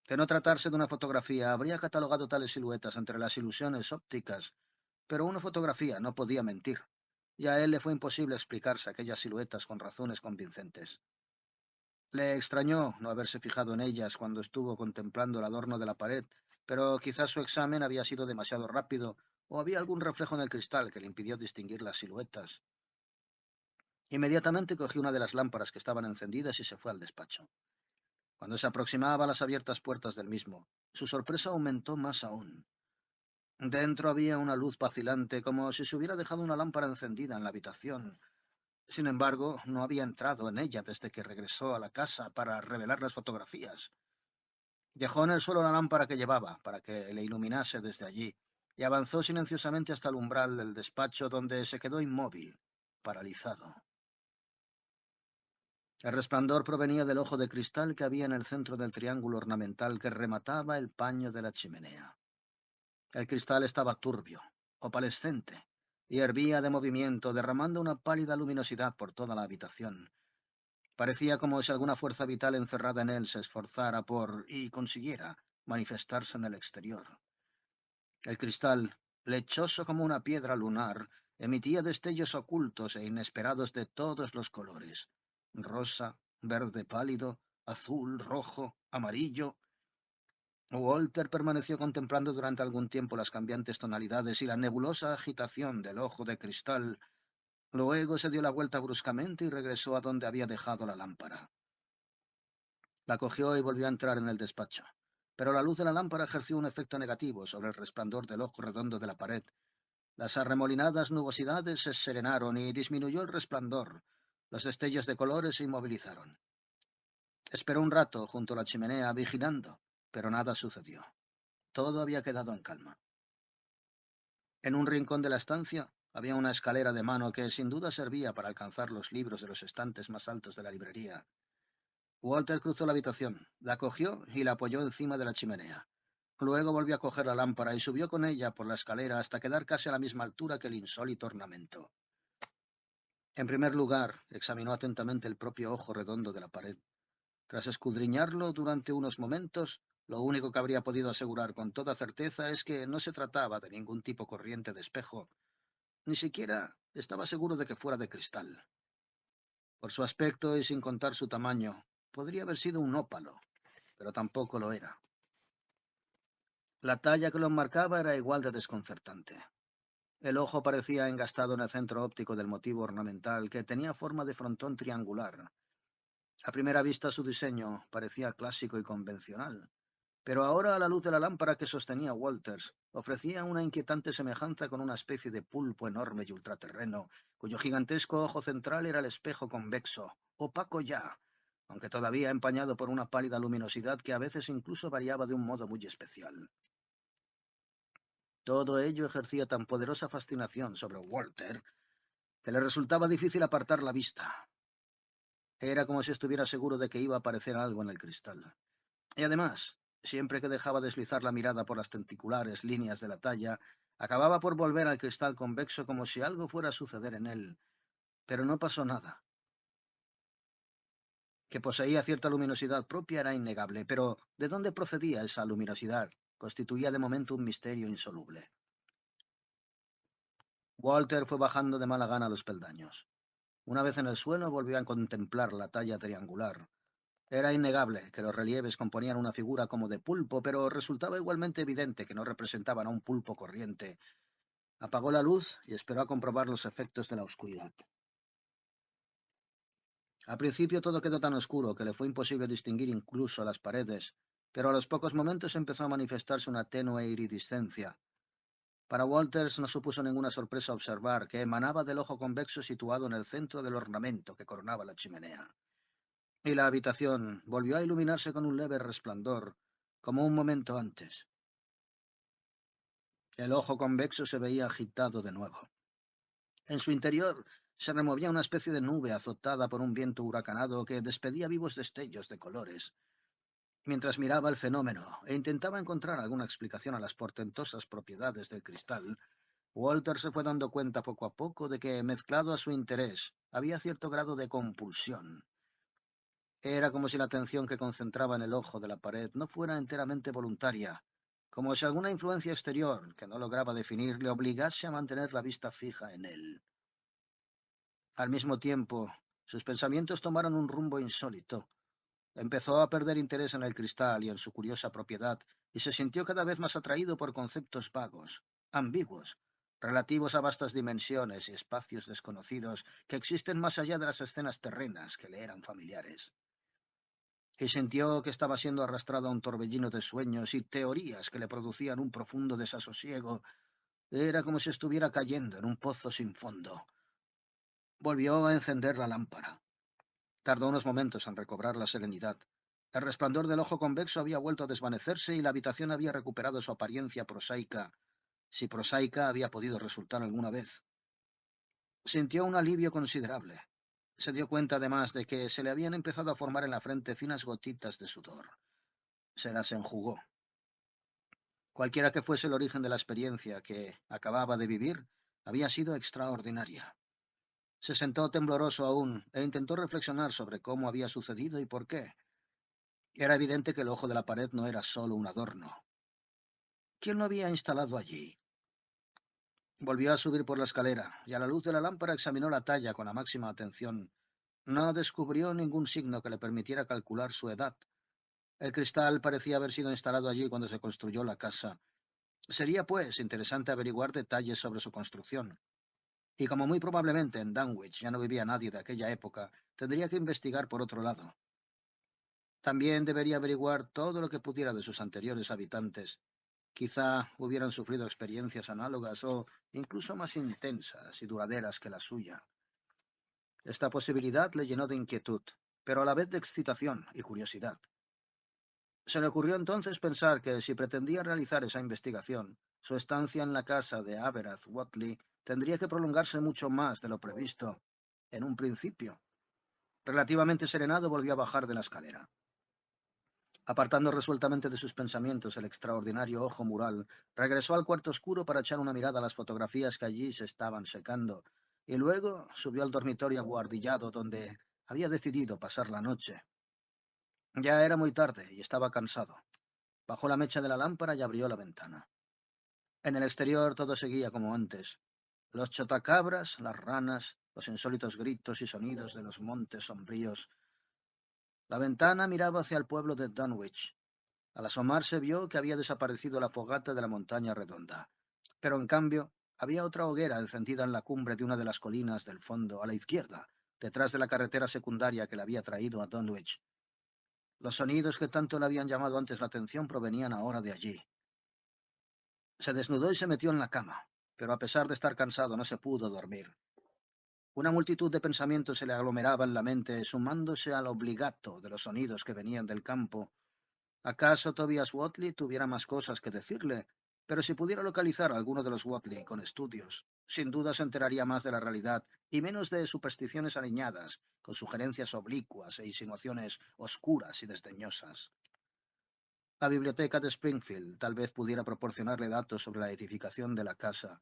De no tratarse de una fotografía, habría catalogado tales siluetas entre las ilusiones ópticas, pero una fotografía no podía mentir, y a él le fue imposible explicarse aquellas siluetas con razones convincentes. Le extrañó no haberse fijado en ellas cuando estuvo contemplando el adorno de la pared, pero quizás su examen había sido demasiado rápido, o había algún reflejo en el cristal que le impidió distinguir las siluetas. Inmediatamente cogió una de las lámparas que estaban encendidas y se fue al despacho. Cuando se aproximaba a las abiertas puertas del mismo, su sorpresa aumentó más aún. Dentro había una luz vacilante, como si se hubiera dejado una lámpara encendida en la habitación. Sin embargo, no había entrado en ella desde que regresó a la casa para revelar las fotografías. Dejó en el suelo la lámpara que llevaba para que le iluminase desde allí, y avanzó silenciosamente hasta el umbral del despacho, donde se quedó inmóvil, paralizado. El resplandor provenía del ojo de cristal que había en el centro del triángulo ornamental que remataba el paño de la chimenea. El cristal estaba turbio, opalescente, y hervía de movimiento, derramando una pálida luminosidad por toda la habitación. Parecía como si alguna fuerza vital encerrada en él se esforzara por, y consiguiera, manifestarse en el exterior. El cristal, lechoso como una piedra lunar, emitía destellos ocultos e inesperados de todos los colores: rosa, verde pálido, azul, rojo, amarillo. Walter permaneció contemplando durante algún tiempo las cambiantes tonalidades y la nebulosa agitación del ojo de cristal. Luego se dio la vuelta bruscamente y regresó a donde había dejado la lámpara. La cogió y volvió a entrar en el despacho, pero la luz de la lámpara ejerció un efecto negativo sobre el resplandor del ojo redondo de la pared. Las arremolinadas nubosidades se serenaron y disminuyó el resplandor. Los destellos de colores se inmovilizaron. Esperó un rato junto a la chimenea vigilando, pero nada sucedió. Todo había quedado en calma. En un rincón de la estancia había una escalera de mano que sin duda servía para alcanzar los libros de los estantes más altos de la librería. Walter cruzó la habitación, la cogió y la apoyó encima de la chimenea. Luego volvió a coger la lámpara y subió con ella por la escalera hasta quedar casi a la misma altura que el insólito ornamento. En primer lugar, examinó atentamente el propio ojo redondo de la pared. Tras escudriñarlo durante unos momentos, lo único que habría podido asegurar con toda certeza es que no se trataba de ningún tipo corriente de espejo. Ni siquiera estaba seguro de que fuera de cristal. Por su aspecto y sin contar su tamaño, podría haber sido un ópalo, pero tampoco lo era. La talla que lo enmarcaba era igual de desconcertante. El ojo parecía engastado en el centro óptico del motivo ornamental, que tenía forma de frontón triangular. A primera vista su diseño parecía clásico y convencional, pero ahora a la luz de la lámpara que sostenía Walters, ofrecía una inquietante semejanza con una especie de pulpo enorme y ultraterreno, cuyo gigantesco ojo central era el espejo convexo, opaco ya, aunque todavía empañado por una pálida luminosidad que a veces incluso variaba de un modo muy especial. Todo ello ejercía tan poderosa fascinación sobre Walter que le resultaba difícil apartar la vista. Era como si estuviera seguro de que iba a aparecer algo en el cristal. Y además, siempre que dejaba deslizar la mirada por las tenticulares líneas de la talla, acababa por volver al cristal convexo como si algo fuera a suceder en él. Pero no pasó nada. Que poseía cierta luminosidad propia era innegable, pero ¿de dónde procedía esa luminosidad? Constituía de momento un misterio insoluble. Walter fue bajando de mala gana los peldaños. Una vez en el suelo volvió a contemplar la talla triangular. Era innegable que los relieves componían una figura como de pulpo, pero resultaba igualmente evidente que no representaban a un pulpo corriente. Apagó la luz y esperó a comprobar los efectos de la oscuridad. Al principio todo quedó tan oscuro que le fue imposible distinguir incluso las paredes, pero a los pocos momentos empezó a manifestarse una tenue iridiscencia. Para Walters no supuso ninguna sorpresa observar que emanaba del ojo convexo situado en el centro del ornamento que coronaba la chimenea. Y la habitación volvió a iluminarse con un leve resplandor, como un momento antes. El ojo convexo se veía agitado de nuevo. En su interior se removía una especie de nube azotada por un viento huracanado que despedía vivos destellos de colores. Mientras miraba el fenómeno e intentaba encontrar alguna explicación a las portentosas propiedades del cristal, Walter se fue dando cuenta poco a poco de que, mezclado a su interés, había cierto grado de compulsión. Era como si la atención que concentraba en el ojo de la pared no fuera enteramente voluntaria, como si alguna influencia exterior, que no lograba definir, le obligase a mantener la vista fija en él. Al mismo tiempo, sus pensamientos tomaron un rumbo insólito. Empezó a perder interés en el cristal y en su curiosa propiedad, y se sintió cada vez más atraído por conceptos vagos, ambiguos, relativos a vastas dimensiones y espacios desconocidos que existen más allá de las escenas terrenas que le eran familiares. Y sintió que estaba siendo arrastrado a un torbellino de sueños y teorías que le producían un profundo desasosiego. Era como si estuviera cayendo en un pozo sin fondo. Volvió a encender la lámpara. Tardó unos momentos en recobrar la serenidad. El resplandor del ojo convexo había vuelto a desvanecerse y la habitación había recuperado su apariencia prosaica, si prosaica había podido resultar alguna vez. Sintió un alivio considerable. Se dio cuenta además de que se le habían empezado a formar en la frente finas gotitas de sudor. Se las enjugó. Cualquiera que fuese el origen de la experiencia que acababa de vivir, había sido extraordinaria. Se sentó tembloroso aún e intentó reflexionar sobre cómo había sucedido y por qué. Era evidente que el ojo de la pared no era solo un adorno. ¿Quién lo había instalado allí? Volvió a subir por la escalera y a la luz de la lámpara examinó la talla con la máxima atención. No descubrió ningún signo que le permitiera calcular su edad. El cristal parecía haber sido instalado allí cuando se construyó la casa. Sería, pues, interesante averiguar detalles sobre su construcción. Y como muy probablemente en Dunwich ya no vivía nadie de aquella época, tendría que investigar por otro lado. También debería averiguar todo lo que pudiera de sus anteriores habitantes. Quizá hubieran sufrido experiencias análogas o incluso más intensas y duraderas que la suya. Esta posibilidad le llenó de inquietud, pero a la vez de excitación y curiosidad. Se le ocurrió entonces pensar que si pretendía realizar esa investigación, su estancia en la casa de Averath Watley tendría que prolongarse mucho más de lo previsto en un principio. Relativamente serenado, volvió a bajar de la escalera. Apartando resueltamente de sus pensamientos el extraordinario ojo mural, regresó al cuarto oscuro para echar una mirada a las fotografías que allí se estaban secando, y luego subió al dormitorio abuhardillado donde había decidido pasar la noche. Ya era muy tarde y estaba cansado. Bajó la mecha de la lámpara y abrió la ventana. En el exterior todo seguía como antes. Los chotacabras, las ranas, los insólitos gritos y sonidos de los montes sombríos. La ventana miraba hacia el pueblo de Dunwich. Al asomarse vio que había desaparecido la fogata de la montaña redonda. Pero en cambio, había otra hoguera encendida en la cumbre de una de las colinas del fondo, a la izquierda, detrás de la carretera secundaria que le había traído a Dunwich. Los sonidos que tanto le habían llamado antes la atención provenían ahora de allí. Se desnudó y se metió en la cama, pero a pesar de estar cansado no se pudo dormir. Una multitud de pensamientos se le aglomeraba en la mente, sumándose al obligato de los sonidos que venían del campo. ¿Acaso Tobias Wattley tuviera más cosas que decirle? Pero si pudiera localizar a alguno de los Wattley con estudios, sin duda se enteraría más de la realidad y menos de supersticiones aniñadas, con sugerencias oblicuas e insinuaciones oscuras y desdeñosas. La biblioteca de Springfield tal vez pudiera proporcionarle datos sobre la edificación de la casa.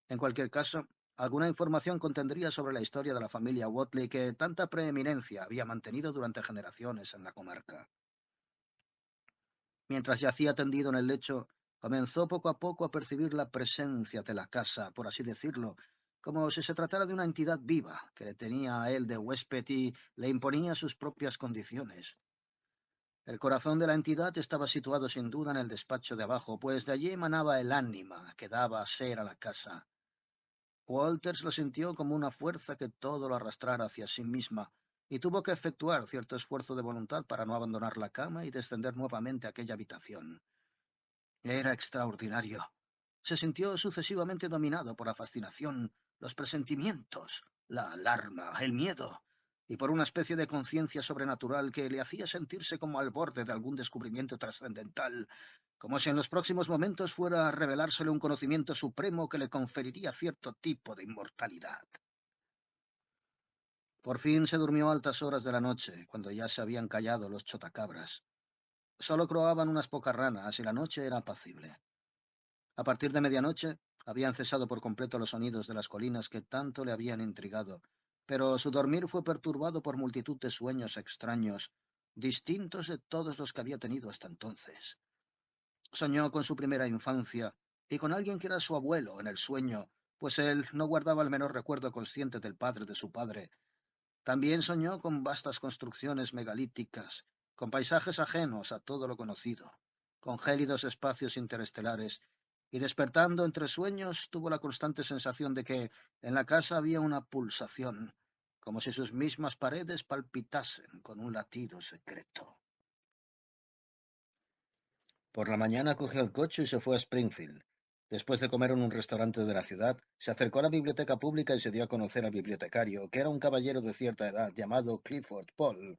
En cualquier caso, alguna información contendría sobre la historia de la familia Wattley que tanta preeminencia había mantenido durante generaciones en la comarca. Mientras yacía tendido en el lecho, comenzó poco a poco a percibir la presencia de la casa, por así decirlo, como si se tratara de una entidad viva que le tenía a él de huésped y le imponía sus propias condiciones. El corazón de la entidad estaba situado sin duda en el despacho de abajo, pues de allí emanaba el ánima que daba ser a la casa. Walters lo sintió como una fuerza que todo lo arrastrara hacia sí misma, y tuvo que efectuar cierto esfuerzo de voluntad para no abandonar la cama y descender nuevamente a aquella habitación. Era extraordinario. Se sintió sucesivamente dominado por la fascinación, los presentimientos, la alarma, el miedo, y por una especie de conciencia sobrenatural que le hacía sentirse como al borde de algún descubrimiento trascendental, como si en los próximos momentos fuera a revelársele un conocimiento supremo que le conferiría cierto tipo de inmortalidad. Por fin se durmió a altas horas de la noche, cuando ya se habían callado los chotacabras. Solo croaban unas pocas ranas y la noche era apacible. A partir de medianoche habían cesado por completo los sonidos de las colinas que tanto le habían intrigado, pero su dormir fue perturbado por multitud de sueños extraños, distintos de todos los que había tenido hasta entonces. Soñó con su primera infancia y con alguien que era su abuelo en el sueño, pues él no guardaba el menor recuerdo consciente del padre de su padre. También soñó con vastas construcciones megalíticas, con paisajes ajenos a todo lo conocido, con gélidos espacios interestelares, y despertando entre sueños tuvo la constante sensación de que en la casa había una pulsación, como si sus mismas paredes palpitasen con un latido secreto. Por la mañana cogió el coche y se fue a Springfield. Después de comer en un restaurante de la ciudad, se acercó a la biblioteca pública y se dio a conocer al bibliotecario, que era un caballero de cierta edad llamado Clifford Paul,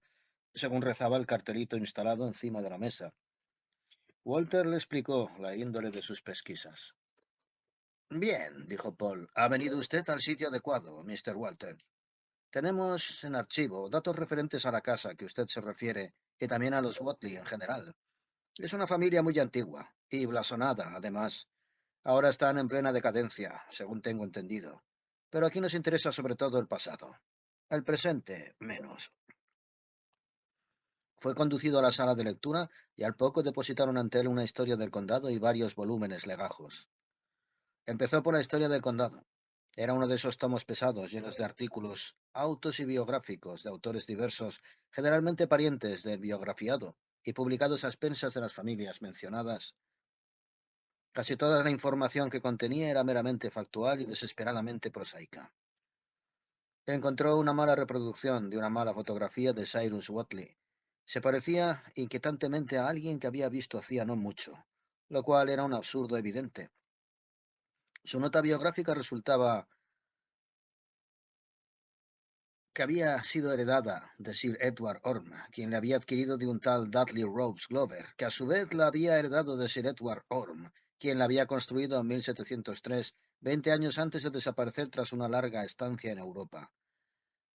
según rezaba el cartelito instalado encima de la mesa. Walter le explicó la índole de sus pesquisas. Bien, dijo Paul, ha venido usted al sitio adecuado, Mr. Walter. Tenemos en archivo datos referentes a la casa que usted se refiere y también a los Watley en general. Es una familia muy antigua y blasonada, además. Ahora están en plena decadencia, según tengo entendido. Pero aquí nos interesa sobre todo el pasado. El presente, menos. Fue conducido a la sala de lectura y al poco depositaron ante él una historia del condado y varios volúmenes legajos. Empezó por la historia del condado. Era uno de esos tomos pesados, llenos de artículos, autos y biográficos de autores diversos, generalmente parientes del biografiado, y publicados a expensas de las familias mencionadas. Casi toda la información que contenía era meramente factual y desesperadamente prosaica. Encontró una mala reproducción de una mala fotografía de Cyrus Watley. Se parecía inquietantemente a alguien que había visto hacía no mucho, lo cual era un absurdo evidente. Su nota biográfica resultaba que había sido heredada de Sir Edward Orme, quien la había adquirido de un tal Dudley Rose Glover, que a su vez la había heredado de Sir Edward Orme, quien la había construido en 1703, 20 años antes de desaparecer tras una larga estancia en Europa.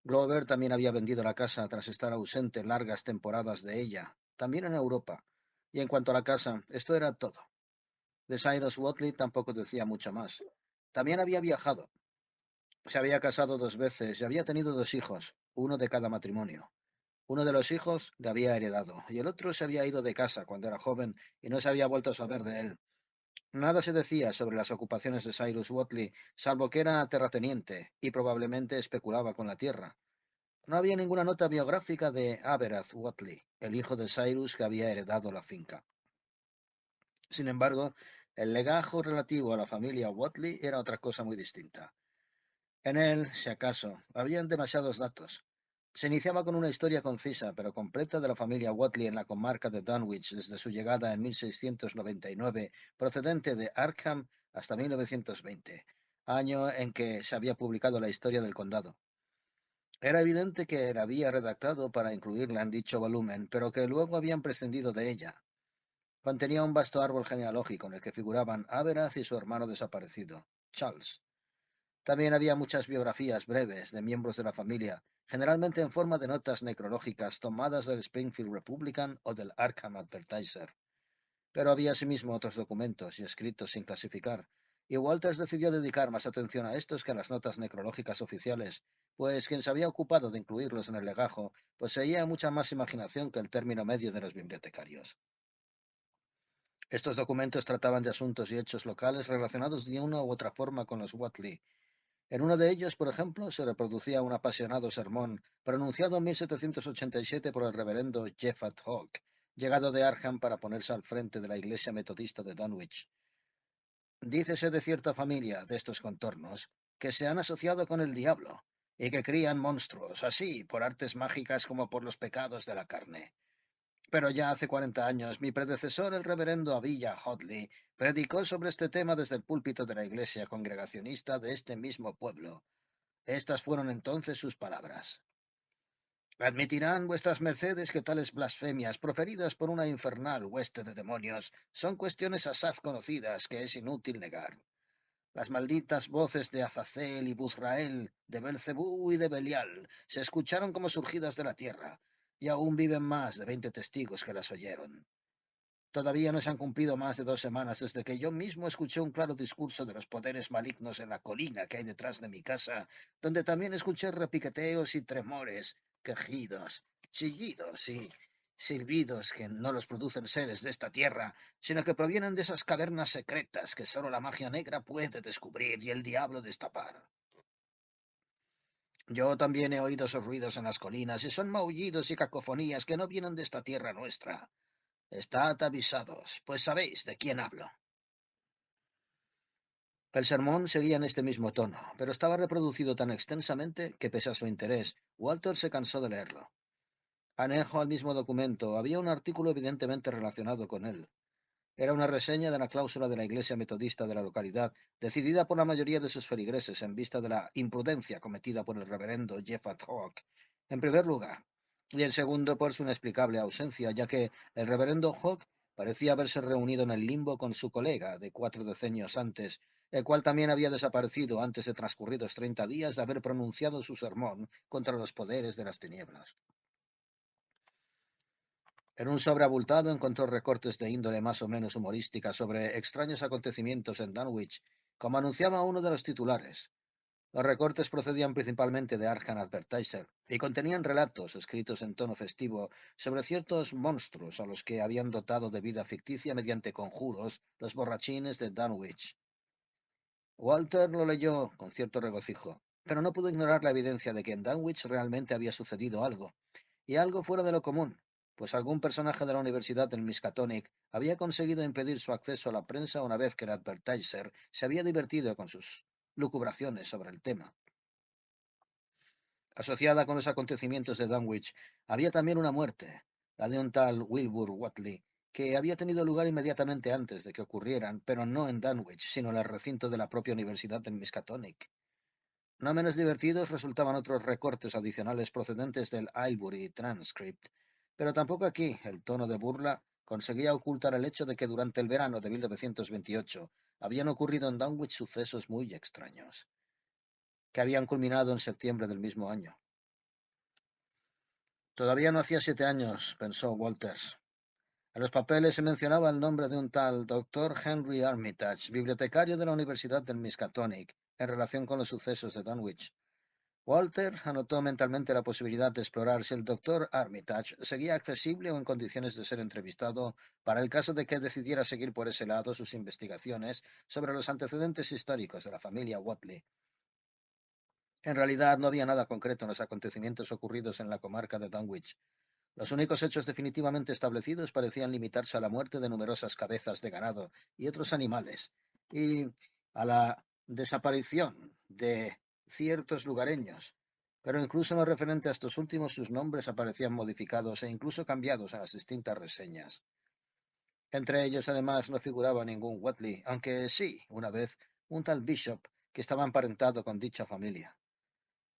Glover también había vendido la casa tras estar ausente largas temporadas de ella, también en Europa. Y en cuanto a la casa, esto era todo. De Cyrus Watley tampoco decía mucho más. También había viajado. Se había casado 2 veces y había tenido 2 hijos, uno de cada matrimonio. Uno de los hijos le había heredado y el otro se había ido de casa cuando era joven y no se había vuelto a saber de él. Nada se decía sobre las ocupaciones de Cyrus Whatley, salvo que era terrateniente y probablemente especulaba con la tierra. No había ninguna nota biográfica de Aberath Whatley, el hijo de Cyrus que había heredado la finca. Sin embargo, el legajo relativo a la familia Whatley era otra cosa muy distinta. En él, si acaso, habían demasiados datos. Se iniciaba con una historia concisa pero completa de la familia Whatley en la comarca de Dunwich desde su llegada en 1699, procedente de Arkham, hasta 1920, año en que se había publicado la historia del condado. Era evidente que la había redactado para incluirla en dicho volumen, pero que luego habían prescindido de ella. Contenía un vasto árbol genealógico en el que figuraban Averath y su hermano desaparecido, Charles. También había muchas biografías breves de miembros de la familia, generalmente en forma de notas necrológicas tomadas del Springfield Republican o del Arkham Advertiser. Pero había asimismo otros documentos y escritos sin clasificar, y Walters decidió dedicar más atención a estos que a las notas necrológicas oficiales, pues quien se había ocupado de incluirlos en el legajo poseía mucha más imaginación que el término medio de los bibliotecarios. Estos documentos trataban de asuntos y hechos locales relacionados de una u otra forma con los Whatley. En uno de ellos, por ejemplo, se reproducía un apasionado sermón pronunciado en 1787 por el reverendo Jephat Hawke, llegado de Arkham para ponerse al frente de la iglesia metodista de Dunwich. Dícese de cierta familia de estos contornos que se han asociado con el diablo y que crían monstruos, así por artes mágicas como por los pecados de la carne. Pero ya hace 40 años, mi predecesor, el reverendo Abijah Hoadley, predicó sobre este tema desde el púlpito de la iglesia congregacionista de este mismo pueblo. Estas fueron entonces sus palabras. Admitirán vuestras mercedes que tales blasfemias, proferidas por una infernal hueste de demonios, son cuestiones asaz conocidas que es inútil negar. Las malditas voces de Azazel y Buzrael, de Belcebú y de Belial, se escucharon como surgidas de la tierra, y aún viven más de 20 testigos que las oyeron. Todavía no se han cumplido más de 2 semanas desde que yo mismo escuché un claro discurso de los poderes malignos en la colina que hay detrás de mi casa, donde también escuché repiqueteos y tremores, quejidos, chillidos y silbidos que no los producen seres de esta tierra, sino que provienen de esas cavernas secretas que solo la magia negra puede descubrir y el diablo destapar. Yo también he oído esos ruidos en las colinas, y son maullidos y cacofonías que no vienen de esta tierra nuestra. Estad avisados, pues sabéis de quién hablo. El sermón seguía en este mismo tono, pero estaba reproducido tan extensamente que, pese a su interés, Walter se cansó de leerlo. Anejo al mismo documento había un artículo evidentemente relacionado con él. Era una reseña de la cláusula de la iglesia metodista de la localidad, decidida por la mayoría de sus feligreses en vista de la imprudencia cometida por el reverendo Jephat Hawke, en primer lugar, y en segundo por su inexplicable ausencia, ya que el reverendo Hawke parecía haberse reunido en el limbo con su colega de 4 decenios antes, el cual también había desaparecido antes de transcurridos 30 días de haber pronunciado su sermón contra los poderes de las tinieblas. En un sobre abultado encontró recortes de índole más o menos humorística sobre extraños acontecimientos en Dunwich, como anunciaba uno de los titulares. Los recortes procedían principalmente de Arkham Advertiser y contenían relatos escritos en tono festivo sobre ciertos monstruos a los que habían dotado de vida ficticia mediante conjuros los borrachines de Dunwich. Walter lo leyó con cierto regocijo, pero no pudo ignorar la evidencia de que en Dunwich realmente había sucedido algo, y algo fuera de lo común, pues algún personaje de la Universidad del Miskatonic había conseguido impedir su acceso a la prensa una vez que el Advertiser se había divertido con sus lucubraciones sobre el tema. Asociada con los acontecimientos de Dunwich, había también una muerte, la de un tal Wilbur Whatley, que había tenido lugar inmediatamente antes de que ocurrieran, pero no en Dunwich, sino en el recinto de la propia Universidad del Miskatonic. No menos divertidos resultaban otros recortes adicionales procedentes del Aylbury Transcript, pero tampoco aquí el tono de burla conseguía ocultar el hecho de que durante el verano de 1928 habían ocurrido en Dunwich sucesos muy extraños, que habían culminado en septiembre del mismo año. Todavía no hacía 7 años, pensó Walters. En los papeles se mencionaba el nombre de un tal Dr. Henry Armitage, bibliotecario de la Universidad del Miskatonic, en relación con los sucesos de Dunwich. Walter anotó mentalmente la posibilidad de explorar si el doctor Armitage seguía accesible o en condiciones de ser entrevistado para el caso de que decidiera seguir por ese lado sus investigaciones sobre los antecedentes históricos de la familia Watley. En realidad no había nada concreto en los acontecimientos ocurridos en la comarca de Dunwich. Los únicos hechos definitivamente establecidos parecían limitarse a la muerte de numerosas cabezas de ganado y otros animales, y a la desaparición de ciertos lugareños. Pero incluso en lo referente a estos últimos, sus nombres aparecían modificados e incluso cambiados en las distintas reseñas. Entre ellos, además, no figuraba ningún Watley, aunque sí, una vez, un tal Bishop que estaba emparentado con dicha familia.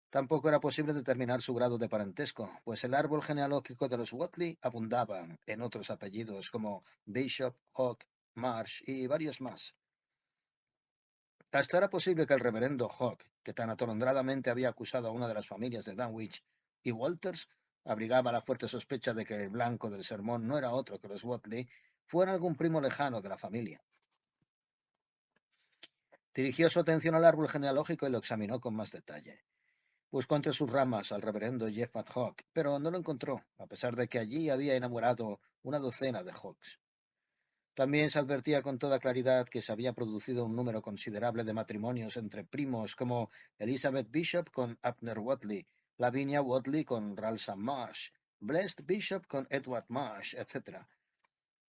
Tampoco era posible determinar su grado de parentesco, pues el árbol genealógico de los Watley abundaba en otros apellidos como Bishop, Hawke, Marsh y varios más. Hasta era posible que el reverendo Hawke, que tan atolondradamente había acusado a una de las familias de Dunwich y Walters, abrigaba la fuerte sospecha de que el blanco del sermón no era otro que los Watley, fuera algún primo lejano de la familia. Dirigió su atención al árbol genealógico y lo examinó con más detalle. Buscó entre sus ramas al reverendo Jeff Hawke, pero no lo encontró, a pesar de que allí había enamorado una docena de Hawks. También se advertía con toda claridad que se había producido un número considerable de matrimonios entre primos, como Elizabeth Bishop con Abner Watley, Lavinia Watley con Ralston Marsh, Blessed Bishop con Edward Marsh, etc.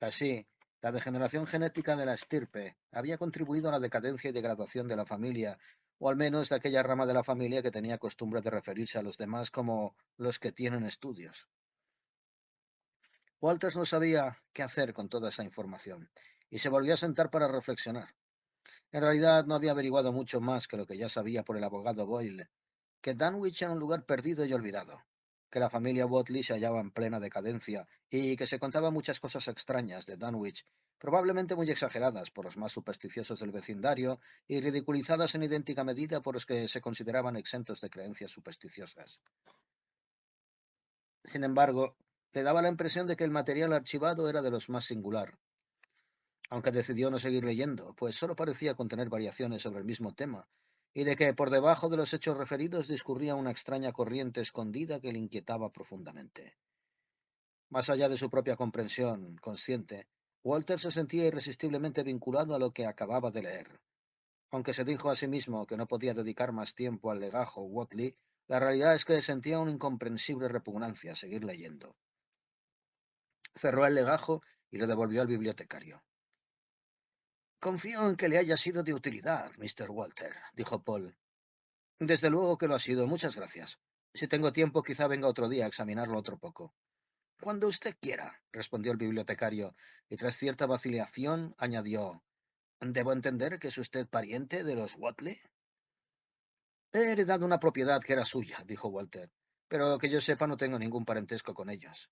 Así, la degeneración genética de la estirpe había contribuido a la decadencia y degradación de la familia, o al menos de aquella rama de la familia que tenía costumbre de referirse a los demás como los que tienen estudios. Walters no sabía qué hacer con toda esa información, y se volvió a sentar para reflexionar. En realidad no había averiguado mucho más que lo que ya sabía por el abogado Boyle, que Dunwich era un lugar perdido y olvidado, que la familia Watley se hallaba en plena decadencia y que se contaban muchas cosas extrañas de Dunwich, probablemente muy exageradas por los más supersticiosos del vecindario y ridiculizadas en idéntica medida por los que se consideraban exentos de creencias supersticiosas. Sin embargo, le daba la impresión de que el material archivado era de los más singular, aunque decidió no seguir leyendo, pues solo parecía contener variaciones sobre el mismo tema, y de que por debajo de los hechos referidos discurría una extraña corriente escondida que le inquietaba profundamente. Más allá de su propia comprensión consciente, Walter se sentía irresistiblemente vinculado a lo que acababa de leer. Aunque se dijo a sí mismo que no podía dedicar más tiempo al legajo Watley, la realidad es que sentía una incomprensible repugnancia a seguir leyendo. Cerró el legajo y lo devolvió al bibliotecario. Confío en que le haya sido de utilidad, Mr. Walter, dijo Paul. Desde luego que lo ha sido. Muchas gracias. Si tengo tiempo, quizá venga otro día a examinarlo otro poco. Cuando usted quiera, respondió el bibliotecario, y tras cierta vacilación añadió, ¿debo entender que es usted pariente de los Watley? He heredado una propiedad que era suya, dijo Walter, pero que yo sepa no tengo ningún parentesco con ellos.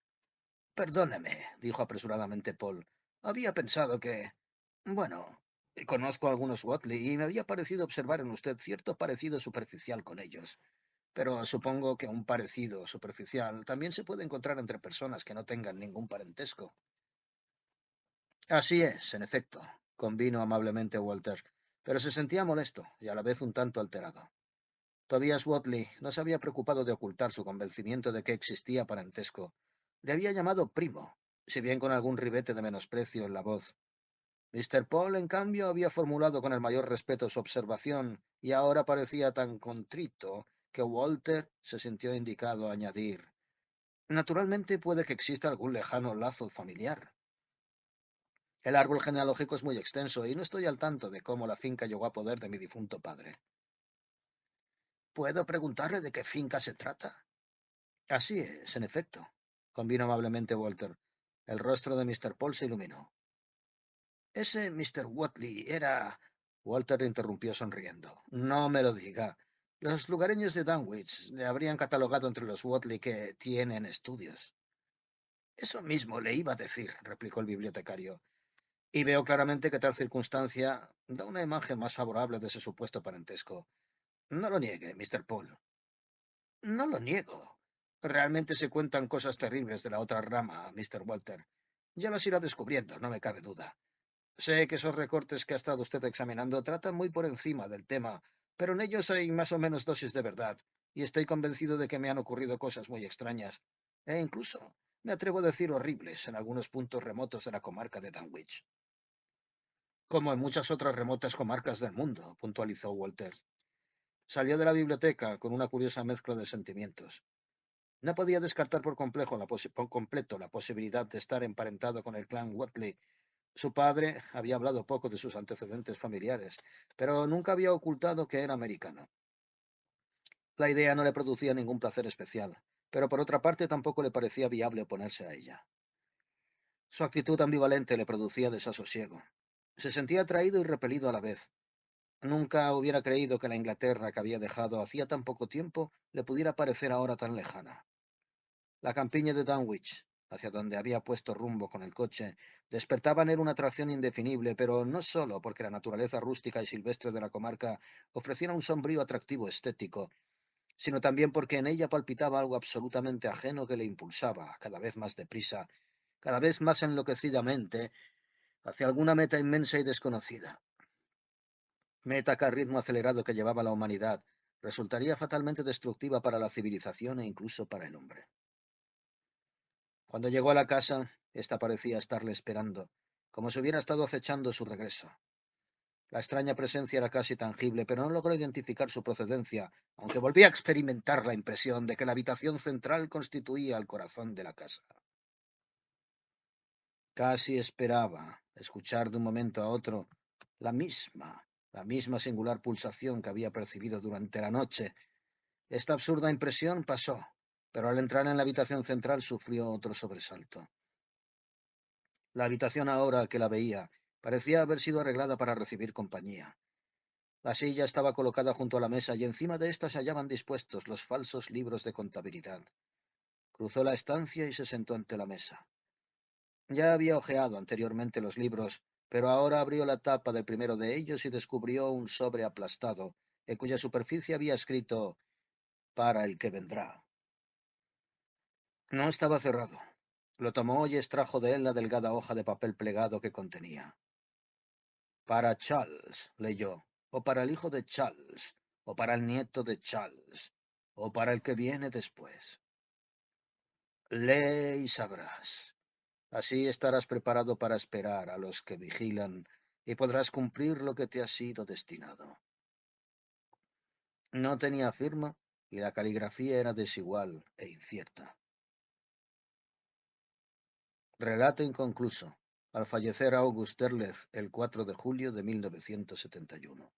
Perdóneme, dijo apresuradamente Paul. Había pensado que... Bueno, conozco a algunos Watley y me había parecido observar en usted cierto parecido superficial con ellos. Pero supongo que un parecido superficial también se puede encontrar entre personas que no tengan ningún parentesco. Así es, en efecto, convino amablemente Walter, pero se sentía molesto y a la vez un tanto alterado. Tobias Watley no se había preocupado de ocultar su convencimiento de que existía parentesco. Le había llamado primo, si bien con algún ribete de menosprecio en la voz. Mr. Paul, en cambio, había formulado con el mayor respeto su observación y ahora parecía tan contrito que Walter se sintió indicado a añadir: Naturalmente puede que exista algún lejano lazo familiar. El árbol genealógico es muy extenso y no estoy al tanto de cómo la finca llegó a poder de mi difunto padre. ¿Puedo preguntarle de qué finca se trata? Así es, en efecto, convino amablemente Walter. El rostro de Mr. Paul se iluminó. Ese Mr. Watley era... Walter interrumpió sonriendo. No me lo diga. Los lugareños de Dunwich le habrían catalogado entre los Watley que tienen estudios. Eso mismo le iba a decir, replicó el bibliotecario. Y veo claramente que tal circunstancia da una imagen más favorable de ese supuesto parentesco. No lo niegue, Mr. Paul. No lo niego. Realmente se cuentan cosas terribles de la otra rama, Mr. Walter. Ya las irá descubriendo, no me cabe duda. Sé que esos recortes que ha estado usted examinando tratan muy por encima del tema, pero en ellos hay más o menos dosis de verdad, y estoy convencido de que me han ocurrido cosas muy extrañas, e incluso, me atrevo a decir horribles, en algunos puntos remotos de la comarca de Dunwich. Como en muchas otras remotas comarcas del mundo, puntualizó Walter. Salió de la biblioteca con una curiosa mezcla de sentimientos. No podía descartar por completo la posibilidad de estar emparentado con el clan Watley. Su padre había hablado poco de sus antecedentes familiares, pero nunca había ocultado que era americano. La idea no le producía ningún placer especial, pero por otra parte tampoco le parecía viable oponerse a ella. Su actitud ambivalente le producía desasosiego. Se sentía atraído y repelido a la vez. Nunca hubiera creído que la Inglaterra que había dejado hacía tan poco tiempo le pudiera parecer ahora tan lejana. La campiña de Dunwich, hacia donde había puesto rumbo con el coche, despertaba en él una atracción indefinible, pero no solo porque la naturaleza rústica y silvestre de la comarca ofreciera un sombrío atractivo estético, sino también porque en ella palpitaba algo absolutamente ajeno que le impulsaba, cada vez más deprisa, cada vez más enloquecidamente, hacia alguna meta inmensa y desconocida. Meta que al ritmo acelerado que llevaba la humanidad resultaría fatalmente destructiva para la civilización e incluso para el hombre. Cuando llegó a la casa, ésta parecía estarle esperando, como si hubiera estado acechando su regreso. La extraña presencia era casi tangible, pero no logró identificar su procedencia, aunque volvía a experimentar la impresión de que la habitación central constituía el corazón de la casa. Casi esperaba escuchar de un momento a otro la misma singular pulsación que había percibido durante la noche. Esta absurda impresión pasó, pero al entrar en la habitación central sufrió otro sobresalto. La habitación ahora que la veía parecía haber sido arreglada para recibir compañía. La silla estaba colocada junto a la mesa y encima de ésta se hallaban dispuestos los falsos libros de contabilidad. Cruzó la estancia y se sentó ante la mesa. Ya había hojeado anteriormente los libros, pero ahora abrió la tapa del primero de ellos y descubrió un sobre aplastado, en cuya superficie había escrito «Para el que vendrá». No estaba cerrado. Lo tomó y extrajo de él la delgada hoja de papel plegado que contenía. «Para Charles», leyó, «o para el hijo de Charles, o para el nieto de Charles, o para el que viene después. Lee y sabrás. Así estarás preparado para esperar a los que vigilan y podrás cumplir lo que te ha sido destinado». No tenía firma y la caligrafía era desigual e incierta. Relato inconcluso. Al fallecer August Derleth el 4 de julio de 1971.